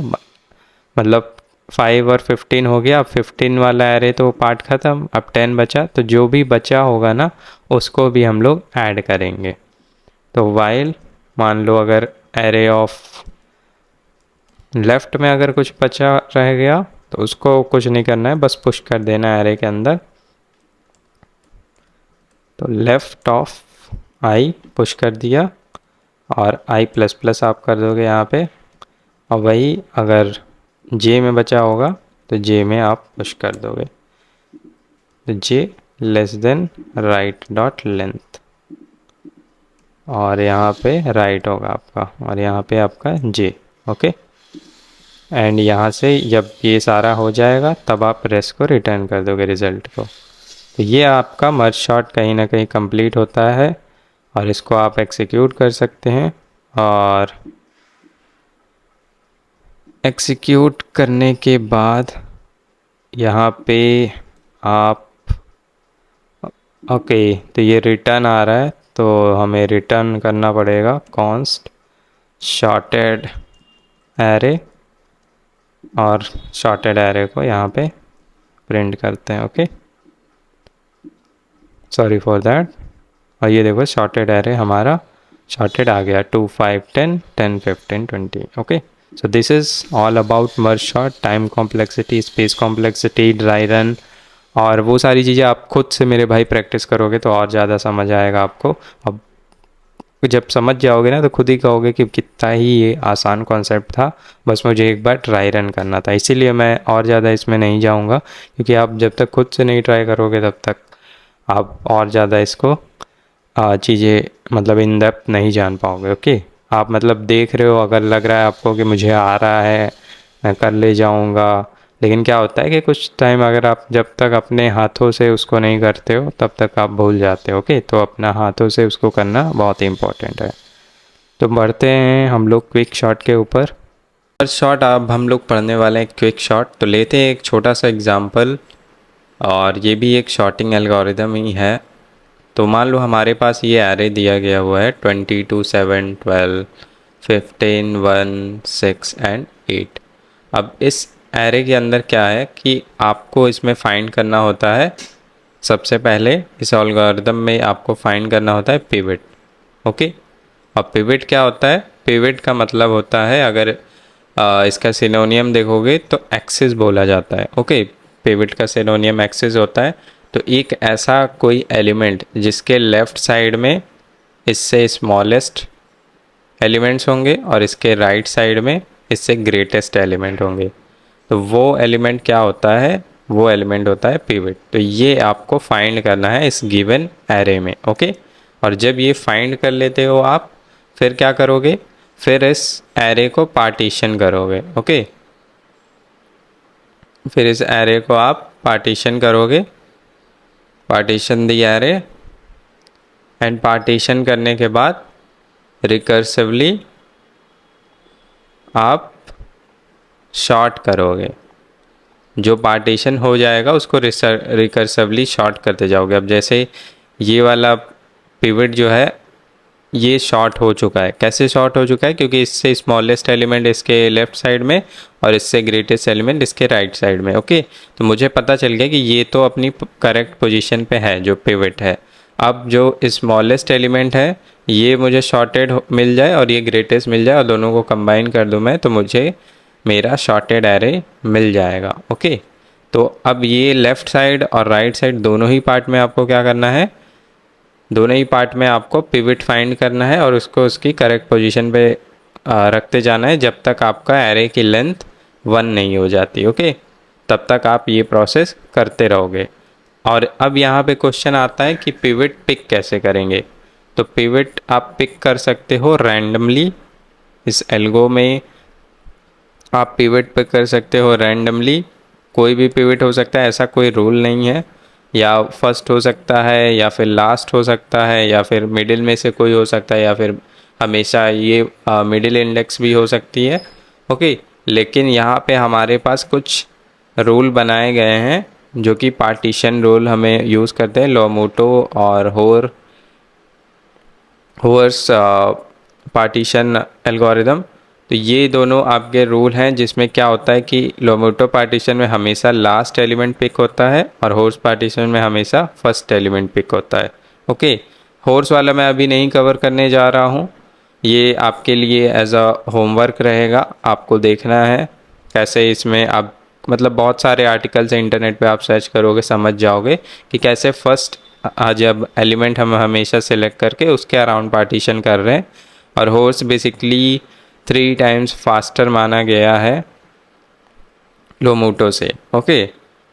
Speaker 1: मतलब 5 और 15 हो गया। अब 15 वाला एरे तो पार्ट ख़त्म, अब 10 बचा, तो जो भी बचा होगा ना उसको भी हम लोग ऐड करेंगे। तो वाइल मान लो अगर एरे ऑफ लेफ़्ट में अगर कुछ बचा रह गया तो उसको कुछ नहीं करना है, बस पुश कर देना है एरे के अंदर। तो लेफ़्ट ऑफ i पुश कर दिया, और i++ आप कर दोगे यहाँ पे, और वही अगर j में बचा होगा तो j में आप पुश कर दोगे, तो j less than right dot length, और यहाँ पे राइट होगा आपका, और यहाँ पे आपका j। ओके, एंड यहाँ से जब ये सारा हो जाएगा तब आप रेस्ट को रिटर्न कर दोगे रिज़ल्ट को। तो ये आपका मर्ज शॉर्ट कहीं ना कहीं कंप्लीट होता है, और इसको आप एग्जीक्यूट कर सकते हैं। और एग्जीक्यूट करने के बाद यहाँ पे आप ओके, तो ये रिटर्न आ रहा है, तो हमें रिटर्न करना पड़ेगा कॉन्स्ट शॉर्टेड एरे, और शॉर्टेड एरे को यहाँ पे प्रिंट करते हैं। Okay, sorry for that. और ये देखो शॉर्टेड एरे हमारा शॉर्टेड आ गया 2 5 10 10 15 20। Okay, so this is all about merge short, time complexity, space complexity, dry run, और वो सारी चीज़ें आप खुद से मेरे भाई प्रैक्टिस करोगे तो और ज़्यादा समझ आएगा आपको। अब जब समझ जाओगे ना तो खुद ही कहोगे कि कितना ही ये आसान कॉन्सेप्ट था, बस मुझे एक बार ट्राई रन करना था। इसीलिए मैं और ज़्यादा इसमें नहीं जाऊँगा, क्योंकि आप जब तक खुद से नहीं ट्राई करोगे तब तक आप और ज़्यादा इसको चीज़ें मतलब इन डेप्थ नहीं जान पाओगे। ओके, आप मतलब देख रहे हो, अगर लग रहा है आपको कि मुझे आ रहा है, मैं कर ले जाऊँगा, लेकिन क्या होता है कि कुछ टाइम अगर आप जब तक अपने हाथों से उसको नहीं करते हो तब तक आप भूल जाते हो। ओके, तो अपना हाथों से उसको करना बहुत ही इम्पोर्टेंट है। तो बढ़ते हैं हम लोग क्विक शॉट के ऊपर। फर्स्ट शॉट अब हम लोग पढ़ने वाले हैं क्विक शॉट। तो लेते हैं एक छोटा सा एग्जांपल, और ये भी एक शॉर्टिंग एल्गोरिदम ही है। तो मान लो हमारे पास ये एरे दिया गया हुआ है 22 7 12 15 1 6 एंड 8। अब इस एरे के अंदर क्या है कि आपको इसमें फाइंड करना होता है, सबसे पहले इस एल्गोरिदम में आपको फाइंड करना होता है पिवट। ओके, अब पिवट क्या होता है? पिवट का मतलब होता है, अगर इसका सिनोनियम देखोगे तो एक्सिस बोला जाता है। ओके, पिवट का सिनोनियम एक्सिस होता है। तो एक ऐसा कोई एलिमेंट जिसके लेफ़्ट साइड में इससे स्मॉलेस्ट एलिमेंट्स होंगे और इसके राइट साइड में इससे ग्रेटेस्ट एलिमेंट होंगे, तो वो एलिमेंट क्या होता है? वो एलिमेंट होता है पिवट। तो ये आपको फाइंड करना है इस गिवन एरे में। ओके, और जब ये फाइंड कर लेते हो आप, फिर क्या करोगे? फिर इस एरे को पार्टीशन करोगे। ओके, फिर इस एरे को आप पार्टीशन करोगे, partition the array, and partition करने के बाद रिकर्सिवली आप शॉर्ट करोगे। जो पार्टीशन हो जाएगा उसको रिकर्सिवली शॉर्ट करते जाओगे। अब जैसे ये वाला पिवट जो है ये शॉर्ट हो चुका है। कैसे शॉर्ट हो चुका है? क्योंकि इससे स्मॉलेस्ट एलिमेंट इसके लेफ़्ट साइड में और इससे ग्रेटेस्ट एलिमेंट इसके राइट साइड में। ओके, तो मुझे पता चल गया कि ये तो अपनी करेक्ट पोजीशन पे है जो पिवट है। अब जो स्मॉलेस्ट एलिमेंट है ये मुझे शॉर्टेड मिल जाए और ये ग्रेटेस्ट मिल जाए और दोनों को कंबाइन कर दूँ मैं, तो मुझे मेरा शॉर्टेड एरे मिल जाएगा। ओके, तो अब ये लेफ़्ट साइड और राइट साइड दोनों ही पार्ट में आपको क्या करना है? दोनों ही पार्ट में आपको पिवट फाइंड करना है और उसको उसकी करेक्ट पोजीशन पे रखते जाना है जब तक आपका एरे की लेंथ 1 नहीं हो जाती। ओके, तब तक आप ये प्रोसेस करते रहोगे। और अब यहाँ पे क्वेश्चन आता है कि पिवट पिक कैसे करेंगे? तो पिवट आप पिक कर सकते हो रैंडमली। इस एल्गो में आप पिवट पिक कर सकते हो रैंडमली, कोई भी पिवट हो सकता है, ऐसा कोई रूल नहीं है। या फर्स्ट हो सकता है, या फिर लास्ट हो सकता है, या फिर मिडिल में से कोई हो सकता है, या फिर हमेशा ये मिडिल इंडेक्स भी हो सकती है। ओके, लेकिन यहाँ पे हमारे पास कुछ रूल बनाए गए हैं जो कि पार्टीशन रूल हमें यूज़ करते हैं, लोमोटो और होवर्स पार्टीशन एल्गोरिदम। तो ये दोनों आपके रूल हैं जिसमें क्या होता है कि लोमोटो पार्टीशन में हमेशा लास्ट एलिमेंट पिक होता है और होर्स पार्टीशन में हमेशा फर्स्ट एलिमेंट पिक होता है। ओके, होर्स वाला मैं अभी नहीं कवर करने जा रहा हूँ, ये आपके लिए एज अ होमवर्क रहेगा, आपको देखना है कैसे इसमें आप मतलब बहुत सारे आर्टिकल्स हैं इंटरनेट पे, आप सर्च करोगे समझ जाओगे कि कैसे फर्स्ट जब एलिमेंट हम हमेशा सेलेक्ट करके उसके अराउंड पार्टीशन कर रहे हैं। और होर्स बेसिकली 3 टाइम्स फास्टर माना गया है लोमोटो से। ओके,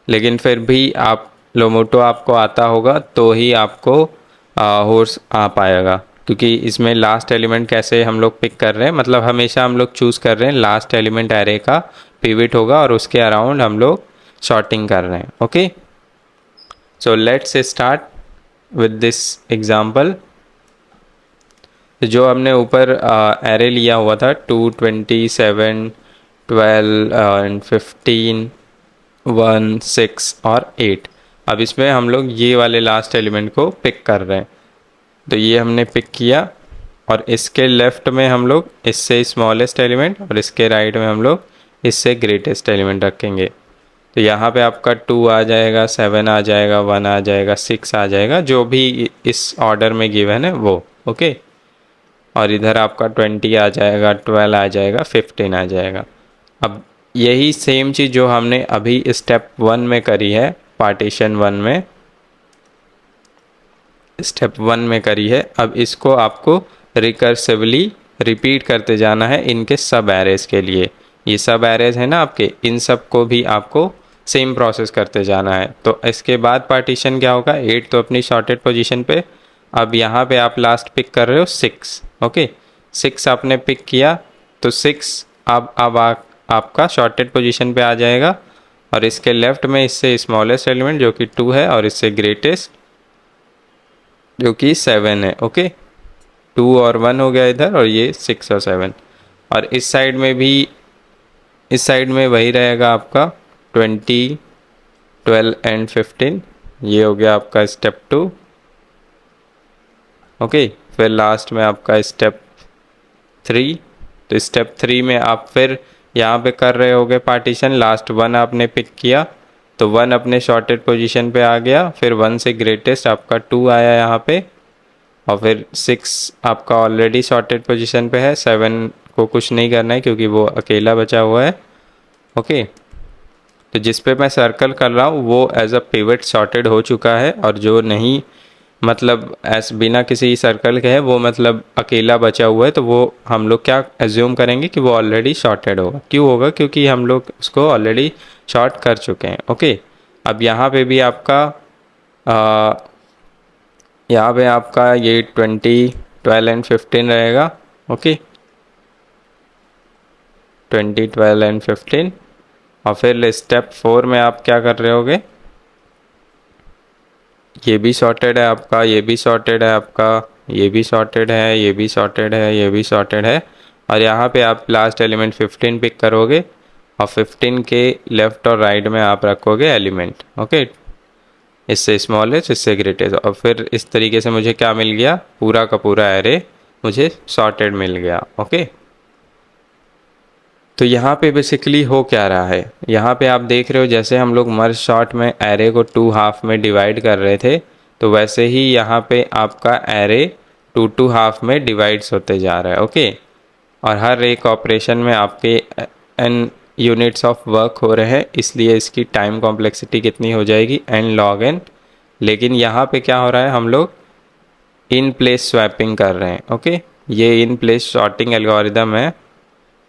Speaker 1: लेकिन फिर भी आप लोमोटो आपको आता होगा तो ही आपको होर्स आ पाएगा, क्योंकि इसमें लास्ट एलिमेंट कैसे हम लोग पिक कर रहे हैं, मतलब हमेशा हम लोग चूज़ कर रहे हैं लास्ट एलिमेंट एरे का पिवट होगा और उसके अराउंड हम लोग शॉर्टिंग कर रहे हैं। Okay, so let's start with this example. जो हमने ऊपर एरे लिया हुआ था 2 27 12 एंड 15 1 6 और 8। अब इसमें हम लोग ये वाले लास्ट एलिमेंट को पिक कर रहे हैं, तो ये हमने पिक किया और इसके लेफ्ट में हम लोग इससे स्मॉलेस्ट एलिमेंट और इसके राइट में हम लोग इससे ग्रेटेस्ट एलिमेंट रखेंगे। तो यहाँ पे आपका 2 आ जाएगा, 7 आ जाएगा, 1 आ जाएगा, 6 आ जाएगा, जो भी इस ऑर्डर में गिवन है वो। ओके, और इधर आपका 20 आ जाएगा, 12 आ जाएगा, 15 आ जाएगा। अब यही सेम चीज़ जो हमने अभी स्टेप 1 में करी है, पार्टीशन 1 में, स्टेप 1 में करी है, अब इसको आपको रिकर्सिवली रिपीट करते जाना है इनके सब एरेज के लिए। ये सब एरेज है ना आपके, इन सब को भी आपको सेम प्रोसेस करते जाना है। तो इसके बाद पार्टीशन क्या होगा, 8 तो अपनी शॉर्टेड पोजीशन पे, अब यहाँ पे आप लास्ट पिक कर रहे हो 6। ओके, 6 आपने पिक किया तो 6 अब आपका शॉर्टेड पोजीशन पे आ जाएगा और इसके लेफ्ट में इससे स्मॉलेस्ट एलिमेंट जो कि 2 है और इससे ग्रेटेस्ट जो कि 7 है। ओके, 2 और 1 हो गया इधर, और ये 6 और 7। और इस साइड में भी, इस साइड में वही रहेगा आपका 20, 12 एंड 15। ये हो गया आपका स्टेप 2। ओके, फिर लास्ट में आपका स्टेप 3। तो स्टेप 3 में आप फिर यहाँ पे कर रहे होगे पार्टीशन, लास्ट 1 आपने पिक किया तो 1 अपने शॉर्टेड पोजीशन पे आ गया, फिर 1 से ग्रेटेस्ट आपका 2 आया यहाँ पे, और फिर 6 आपका ऑलरेडी शॉर्टेड पोजीशन पे है, 7 को कुछ नहीं करना है क्योंकि वो अकेला बचा हुआ है। ओके, तो जिस पे मैं सर्कल कर रहा हूँ वो एज अ पिवट शॉर्टेड हो चुका है, और जो नहीं, मतलब ऐसे बिना किसी सर्कल के है वो मतलब अकेला बचा हुआ है, तो वो हम लोग क्या एज्यूम करेंगे कि वो ऑलरेडी शॉर्टेड होगा। क्यों होगा, क्योंकि हम लोग उसको ऑलरेडी शॉर्ट कर चुके हैं। ओके, अब यहाँ पे भी आपका यहाँ पे आपका ये 20, 12 एंड 15 रहेगा। Okay, 20, 12 and 15। और फिर स्टेप 4 में आप क्या कर रहे होगे, ये भी सॉर्टेड है आपका, ये भी सॉर्टेड है आपका, ये भी सॉर्टेड है, ये भी सॉर्टेड है, ये भी सॉर्टेड है, और यहाँ पे आप लास्ट एलिमेंट 15 पिक करोगे और 15 के लेफ्ट और राइट में आप रखोगे एलिमेंट। ओके, इससे स्मॉलेस्ट, इससे ग्रेटेस्ट, और फिर इस तरीके से मुझे क्या मिल गया, पूरा का पूरा एरे मुझे सॉर्टेड मिल गया। ओके, तो यहाँ पे बेसिकली हो क्या रहा है, यहाँ पे आप देख रहे हो जैसे हम लोग मर्ज सॉर्ट में एरे को 2 हाफ में डिवाइड कर रहे थे, तो वैसे ही यहाँ पे आपका एरे 2 हाफ में डिवाइड्स होते जा रहा है। ओके, और हर एक ऑपरेशन में आपके n यूनिट्स ऑफ वर्क हो रहे हैं, इसलिए इसकी टाइम कॉम्प्लेक्सिटी कितनी हो जाएगी, n log n। लेकिन यहाँ पे क्या हो रहा है, हम लोग इन प्लेस स्वैपिंग कर रहे हैं। ओके, ये इन प्लेस सॉर्टिंग एल्गोरिदम है।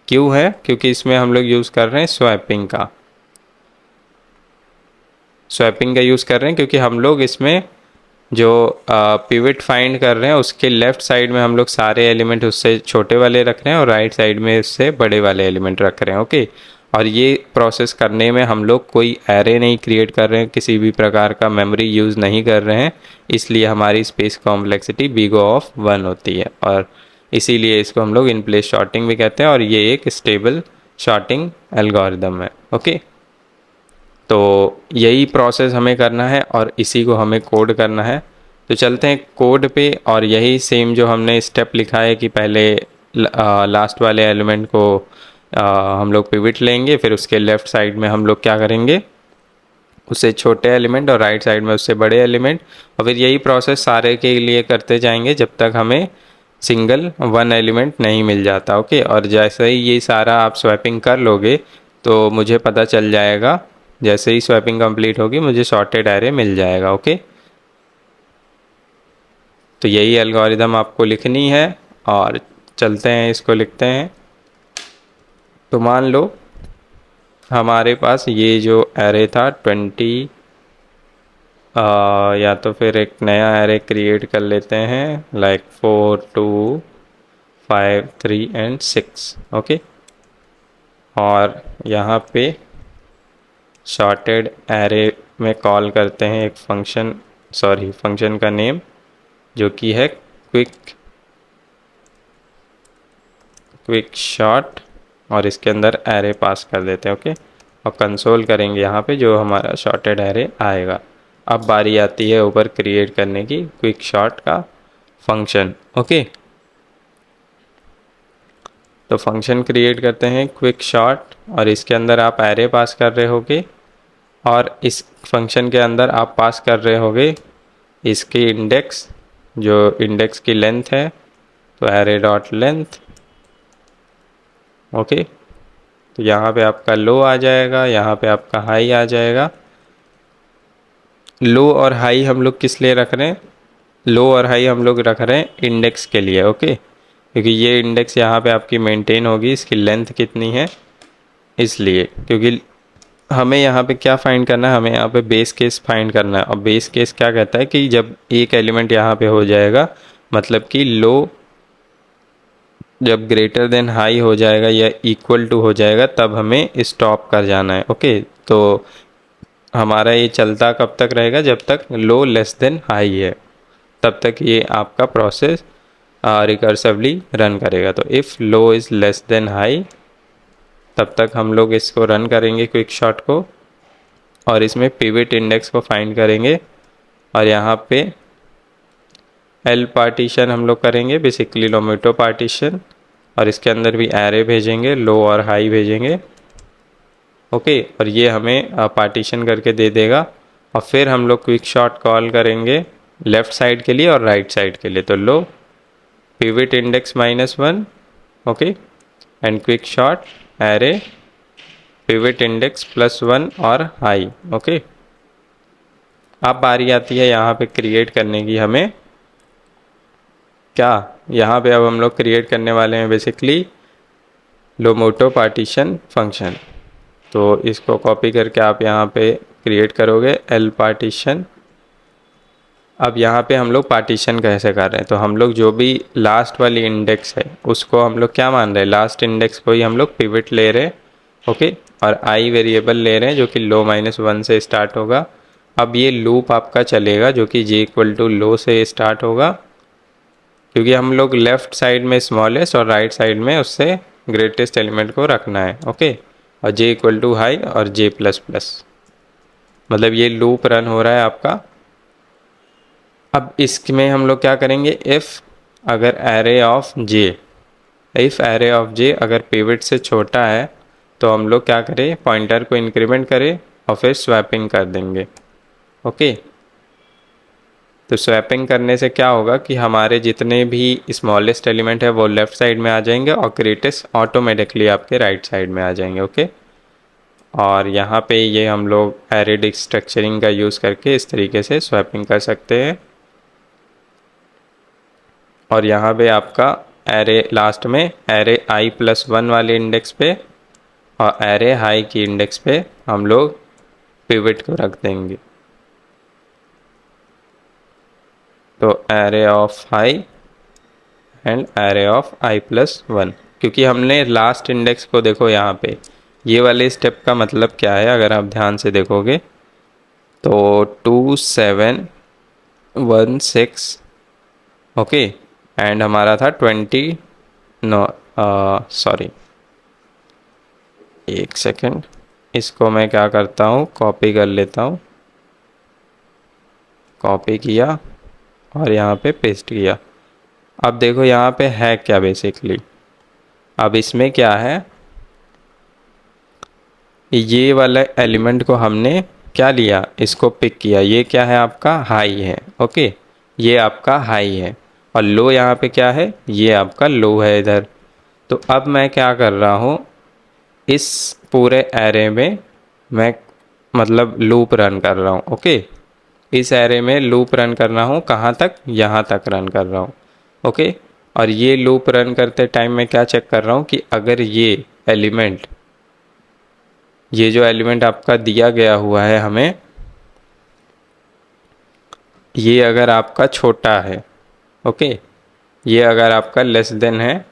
Speaker 1: क्यों है, क्योंकि इसमें हम लोग यूज़ कर रहे हैं स्वैपिंग का, स्वैपिंग का यूज़ कर रहे हैं क्योंकि हम लोग इसमें जो पिवट फाइंड कर रहे हैं उसके लेफ़्ट साइड में हम लोग सारे एलिमेंट उससे छोटे वाले रख रहे हैं और राइट साइड में उससे बड़े वाले एलिमेंट रख रहे हैं। ओके, और ये प्रोसेस करने में हम लोग कोई एरे नहीं क्रिएट कर रहे हैं, किसी भी प्रकार का मेमोरी यूज़ नहीं कर रहे हैं, इसलिए हमारी स्पेस कॉम्प्लेक्सिटी बिग ऑफ 1 होती है, और इसीलिए इसको हम लोग इन प्लेस शॉर्टिंग भी कहते हैं, और ये एक स्टेबल शॉर्टिंग एल्गोरिदम है। ओके, तो यही प्रोसेस हमें करना है और इसी को हमें कोड करना है। तो चलते हैं कोड पे, और यही सेम जो हमने स्टेप लिखा है कि पहले लास्ट वाले एलिमेंट को हम लोग पिवट लेंगे, फिर उसके लेफ़्ट साइड में हम लोग क्या करेंगे, उससे छोटे एलिमेंट, और राइट साइड में उससे बड़े एलिमेंट, और फिर यही प्रोसेस सारे के लिए करते जाएंगे जब तक हमें सिंगल 1 एलिमेंट नहीं मिल जाता। ओके, और जैसे ही ये सारा आप स्वैपिंग कर लोगे तो मुझे पता चल जाएगा, जैसे ही स्वैपिंग कंप्लीट होगी मुझे सॉर्टेड एरे मिल जाएगा। ओके, तो यही एल्गोरिदम आपको लिखनी है, और चलते हैं इसको लिखते हैं। तो मान लो हमारे पास ये जो एरे था 20, या तो फिर एक नया एरे क्रिएट कर लेते हैं, लाइक 4, 2, 5, 3 एंड 6। ओके, और यहाँ पे शॉर्टेड एरे में कॉल करते हैं एक फंक्शन, सॉरी फंक्शन का नेम जो कि है क्विक शॉर्ट, और इसके अंदर एरे पास कर देते हैं। ओके, और कंसोल करेंगे यहाँ पे जो हमारा शॉर्टेड एरे आएगा। अब बारी आती है ऊपर क्रिएट करने की क्विक शॉर्ट का फंक्शन। ओके, तो फंक्शन क्रिएट करते हैं क्विक शॉर्ट, और इसके अंदर आप एरे पास कर रहे होगे, और इस फंक्शन के अंदर आप पास कर रहे होगे इसकी इंडेक्स, जो इंडेक्स की लेंथ है, तो एरे डॉट लेंथ। ओके, तो यहाँ पे आपका लो आ जाएगा, यहाँ पे आपका हाई आ जाएगा। लो और हाई हम लोग किस लिए रख रहे हैं? लो और हाई हम लोग रख रहे हैं इंडेक्स के लिए। ओके, क्योंकि ये इंडेक्स यहाँ पे आपकी मेंटेन होगी, इसकी लेंथ कितनी है इसलिए, क्योंकि हमें यहाँ पे क्या फाइंड करना है, हमें यहाँ पे बेस केस फाइंड करना है। और बेस केस क्या कहता है कि जब एक एलिमेंट यहाँ पे हो जाएगा, मतलब कि लो जब ग्रेटर देन हाई हो जाएगा या इक्वल टू हो जाएगा, तब हमें स्टॉप कर जाना है। ओके, तो हमारा ये चलता कब तक रहेगा? जब तक लो लेस देन हाई है, तब तक ये आपका प्रोसेस रिकर्सिवली रन करेगा। तो if low is less than high, तब तक हम लोग इसको रन करेंगे क्विक शॉट को, और इसमें पिवट इंडेक्स को फाइंड करेंगे, और यहाँ पे एल पार्टीशन हम लोग करेंगे, बेसिकली लोमेटो पार्टीशन, और इसके अंदर भी एरे भेजेंगे, लो और हाई भेजेंगे। ओके, और ये हमें पार्टीशन करके दे देगा। और फिर हम लोग क्विक शॉट कॉल करेंगे लेफ़्ट साइड के लिए और राइट साइड के लिए। तो low pivot index -1, okay, and quick sort array pivot index +1 और हाई। ओके, अब बारी आती है यहाँ पे क्रिएट करने की हमें। क्या यहाँ पे अब हम लोग क्रिएट करने वाले हैं बेसिकली लोमोटो पार्टीशन फंक्शन। तो इसको कॉपी करके आप यहाँ पे क्रिएट करोगे एल पार्टीशन। अब यहाँ पे हम लोग पार्टीशन कैसे कर रहे हैं, तो हम लोग जो भी लास्ट वाली इंडेक्स है उसको हम लोग क्या मान रहे हैं, लास्ट इंडेक्स को ही हम लोग पिवट ले रहे हैं। ओके, और आई वेरिएबल ले रहे हैं जो कि लो -1 से स्टार्ट होगा। अब ये लूप आपका चलेगा जो कि j = लो से स्टार्ट होगा, क्योंकि हम लोग लेफ़्ट साइड में स्मॉलेस्ट और राइट साइड में उससे ग्रेटेस्ट एलिमेंट को रखना है। ओके, और j = हाई और j++, मतलब ये लूप रन हो रहा है आपका। अब इसमें हम लोग क्या करेंगे, इफ़ अगर एरे ऑफ j अगर पिवट से छोटा है, तो हम लोग क्या करें, पॉइंटर को इंक्रीमेंट करें और फिर स्वैपिंग कर देंगे। ओके, तो स्वैपिंग करने से क्या होगा कि हमारे जितने भी स्मॉलेस्ट एलिमेंट है वो लेफ़्ट साइड में आ जाएंगे और ग्रेटेस्ट ऑटोमेटिकली आपके राइट साइड में आ जाएंगे। ओके, और यहाँ पे ये हम लोग एरे स्ट्रक्चरिंग का यूज़ करके इस तरीके से स्वैपिंग कर सकते हैं। और यहाँ पे आपका एरे लास्ट में एरे i+1 वाले इंडेक्स पे और एरे हाई की इंडेक्स पे हम लोग पिवट को रख देंगे। तो array of high and array of i+1, क्योंकि हमने लास्ट इंडेक्स को देखो यहाँ पे, ये वाले स्टेप का मतलब क्या है अगर आप ध्यान से देखोगे तो 2 7 1 6, ओके, एंड हमारा था 20, नो सॉरी, एक सेकेंड, इसको मैं क्या करता हूँ, कॉपी कर लेता हूँ, कॉपी किया और यहाँ पे पेस्ट किया। अब देखो यहाँ पे है क्या बेसिकली, अब इसमें क्या है, ये वाला एलिमेंट को हमने क्या लिया, इसको पिक किया, ये क्या है आपका हाई है। ओके, ये आपका हाई है, और लो यहाँ पे क्या है, ये आपका लो है इधर। तो अब मैं क्या कर रहा हूँ, इस पूरे एरे में मैं मतलब लूप रन कर रहा हूँ। ओके, इस एरे में लूप रन कर रहा हूँ, कहाँ तक, यहाँ तक रन कर रहा हूँ। ओके, और ये लूप रन करते टाइम मैं क्या चेक कर रहा हूँ कि अगर ये जो एलिमेंट आपका दिया गया हुआ है हमें, ये अगर आपका छोटा है, ओके, ये अगर आपका लेस देन है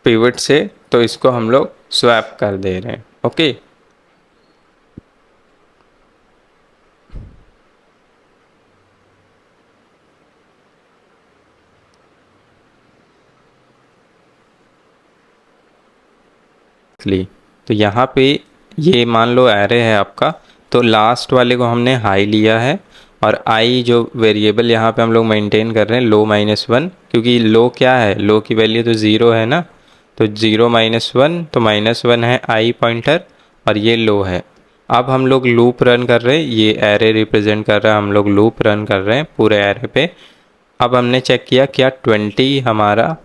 Speaker 1: पिवट से, तो इसको हम लोग स्वैप कर दे रहे हैं। ओके, तो यहाँ पे ये मान लो एरे है आपका, तो लास्ट वाले को हमने हाई लिया है और आई जो वेरिएबल यहाँ पे हम लोग मेंटेन कर रहे हैं लो -1, क्योंकि लो क्या है, लो की वैल्यू तो ज़ीरो है ना, तो 0 -1 तो -1 है आई पॉइंटर और ये लो है। अब हम लोग लूप रन कर रहे हैं, ये एरे रिप्रेजेंट कर रहा है, हम लोग लूप रन कर रहे हैं पूरे एरे पे। अब हमने चेक किया क्या 20 हमारा,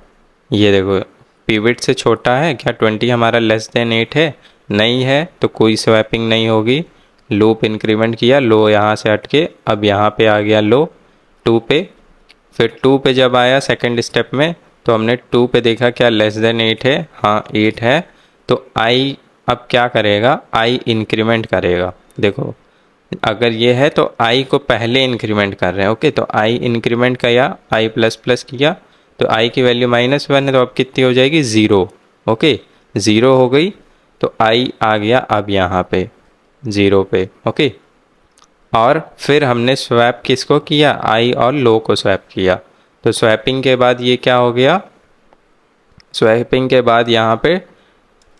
Speaker 1: ये देखो पिवट से छोटा है क्या, 20 हमारा <8 है, नहीं है तो कोई स्वैपिंग नहीं होगी। लूप इंक्रीमेंट किया, लो यहाँ से हट के अब यहाँ पे आ गया लो 2 पे, फिर 2 पे जब आया सेकंड स्टेप में तो हमने 2 पे देखा क्या <8 है, हाँ 8 है, तो आई अब क्या करेगा, आई इंक्रीमेंट करेगा। देखो अगर ये है तो आई को पहले इंक्रीमेंट कर रहे हैं, ओके, तो आई इंक्रीमेंट किया, आई प्लस प्लस किया, तो आई की वैल्यू -1 है तो अब कितनी हो जाएगी, 0, ओके, 0 हो गई, तो आई आ गया अब यहाँ पे 0 पे, ओके। और फिर हमने स्वैप किसको किया, आई और लो को स्वैप किया, तो स्वैपिंग के बाद ये क्या हो गया, स्वैपिंग के बाद यहाँ पे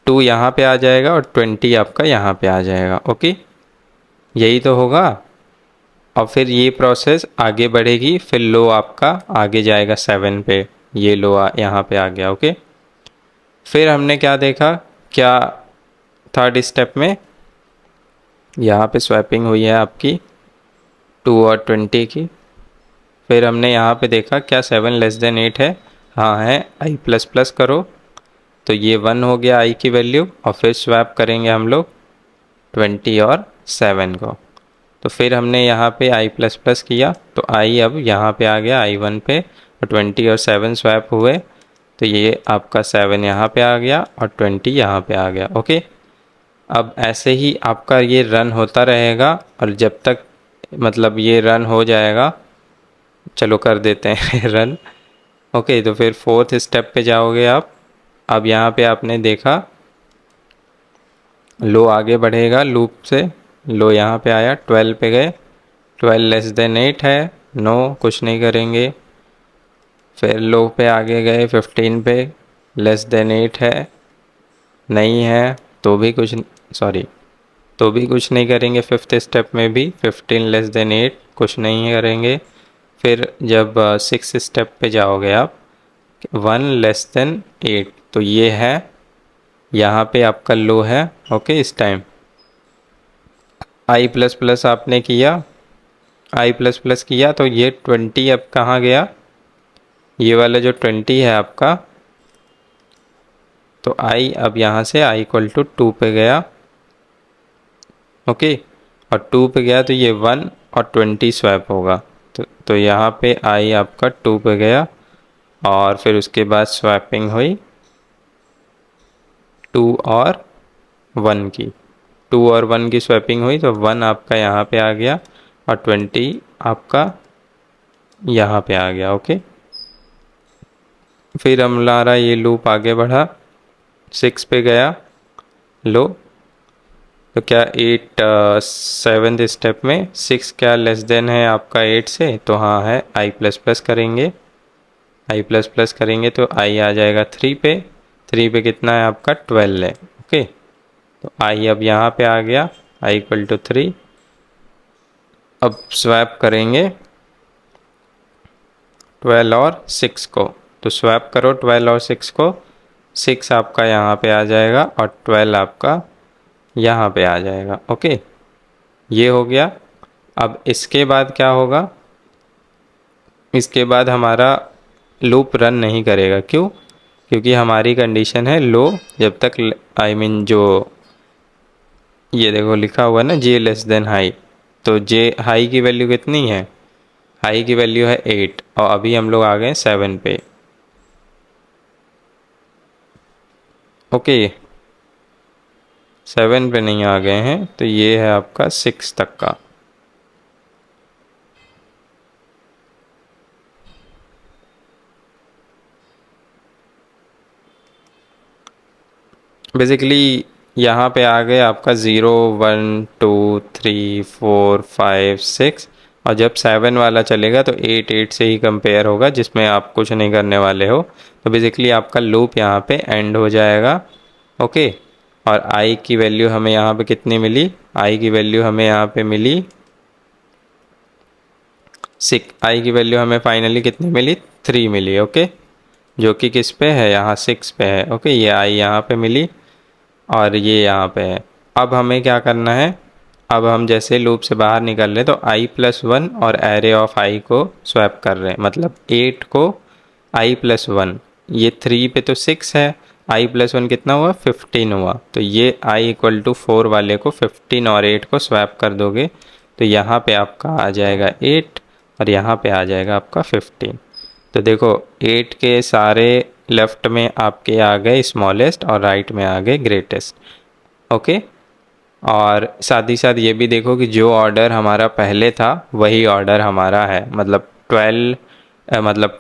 Speaker 1: 2 यहाँ पे आ जाएगा और 20 आपका यहाँ पे आ जाएगा, ओके, यही तो होगा। और फिर ये प्रोसेस आगे बढ़ेगी, फिर लो आपका आगे जाएगा 7 पे, ये लो यहाँ पे आ गया, ओके। फिर हमने क्या देखा, क्या थर्ड स्टेप में यहाँ पे स्वैपिंग हुई है आपकी 2 और 20 की, फिर हमने यहाँ पे देखा क्या 7<8 है, हाँ है, आई प्लस प्लस करो, तो ये 1 हो गया आई की वैल्यू, और फिर स्वैप करेंगे हम लोग 20 और 7 को, तो फिर हमने यहाँ पे आई प्लस प्लस किया, तो आई अब यहाँ पे आ गया आई 1 पे, और 20 और 7 स्वैप हुए, तो ये आपका 7 यहाँ पे आ गया और 20 यहाँ पे आ गया, ओके। अब ऐसे ही आपका ये रन होता रहेगा, और जब तक मतलब ये रन हो जाएगा, चलो कर देते हैं रन, ओके। तो फिर फोर्थ स्टेप पे जाओगे आप, अब यहाँ पे आपने देखा लो आगे बढ़ेगा लूप से, लो यहाँ पे आया 12 पे गए, 12<8 है, नो कुछ नहीं करेंगे, फिर लो पे आगे गए 15 पे, <8 है, नहीं है तो भी कुछ, सॉरी, तो भी कुछ नहीं करेंगे, फिफ्थ स्टेप में भी 15<8 कुछ नहीं करेंगे। फिर जब सिक्स स्टेप पे जाओगे आप 1<8, तो ये है यहाँ पे आपका लो है, ओके। इस टाइम आई प्लस प्लस आपने किया, आई प्लस प्लस किया, तो ये 20 अब कहाँ गया, ये वाला जो 20 है आपका, तो आई अब यहाँ से आई इक्वल टू 2 पे गया, ओके, और 2 पे गया तो ये 1 और 20 स्वैप होगा, तो यहाँ पे आई आपका 2 पे गया, और फिर उसके बाद स्वैपिंग हुई 2 और 1 की, 2 और 1 की स्वैपिंग हुई, तो 1 आपका यहाँ पे आ गया और 20 आपका यहाँ पे आ गया, ओके। फिर हमारा ये लूप आगे बढ़ा, 6 पे गया लो, तो क्या 8 7th स्टेप में 6 क्या लेस देन है आपका 8 से, तो हाँ है, आई प्लस प्लस करेंगे, आई प्लस प्लस करेंगे तो आई आ जाएगा 3 पे, 3 पे कितना है आपका 12 है, ओके। तो आई अब यहाँ पे आ गया, आई इक्वल टू 3, अब स्वैप करेंगे 12 और 6 को, तो स्वैप करो 12 और 6 को, 6 आपका यहाँ पे आ जाएगा और 12 आपका यहाँ पे आ जाएगा, ओके, ये हो गया। अब इसके बाद क्या होगा, इसके बाद हमारा लूप रन नहीं करेगा, क्यों, क्योंकि हमारी कंडीशन है लो जब तक, आई मीन जो ये देखो लिखा हुआ है ना जे लेस देन हाई, तो जे हाई की वैल्यू कितनी है, हाई की वैल्यू है 8, और अभी हम लोग आ गए 7 पे, ओके, 7 पे नहीं आ गए हैं, तो ये है आपका 6 तक का। बेसिकली यहाँ पे आ गए आपका 0 1 2 3 4 5 6, और जब 7 वाला चलेगा तो 8 8 से ही कंपेयर होगा, जिसमें आप कुछ नहीं करने वाले हो, तो बेसिकली आपका लूप यहाँ पे एंड हो जाएगा, ओके। और आई की वैल्यू हमें यहाँ पे कितनी मिली, आई की वैल्यू हमें यहाँ पे मिली आई की वैल्यू हमें फाइनली कितनी मिली, 3 मिली। ओके, जो कि किस पे है, यहाँ 6 पे है। ओके, ये आई यहाँ पे मिली और ये यहाँ पे है। अब हमें क्या करना है, अब हम जैसे लूप से बाहर निकल रहे तो i+1 और एरे ऑफ आई को स्वैप कर रहे हैं, मतलब 8 को i+1, ये 3 पे तो 6 है, i+1 कितना हुआ, 15 हुआ। तो ये i=4 वाले को 15 और 8 को स्वैप कर दोगे तो यहाँ पे आपका आ जाएगा 8 और यहाँ पे आ जाएगा आपका 15। तो देखो 8 के सारे लेफ्ट में आपके आ गए स्मॉलेस्ट और राइट में आ गए ग्रेटेस्ट। ओके, और साथ ही साथ ये भी देखो कि जो ऑर्डर हमारा पहले था वही ऑर्डर हमारा है, मतलब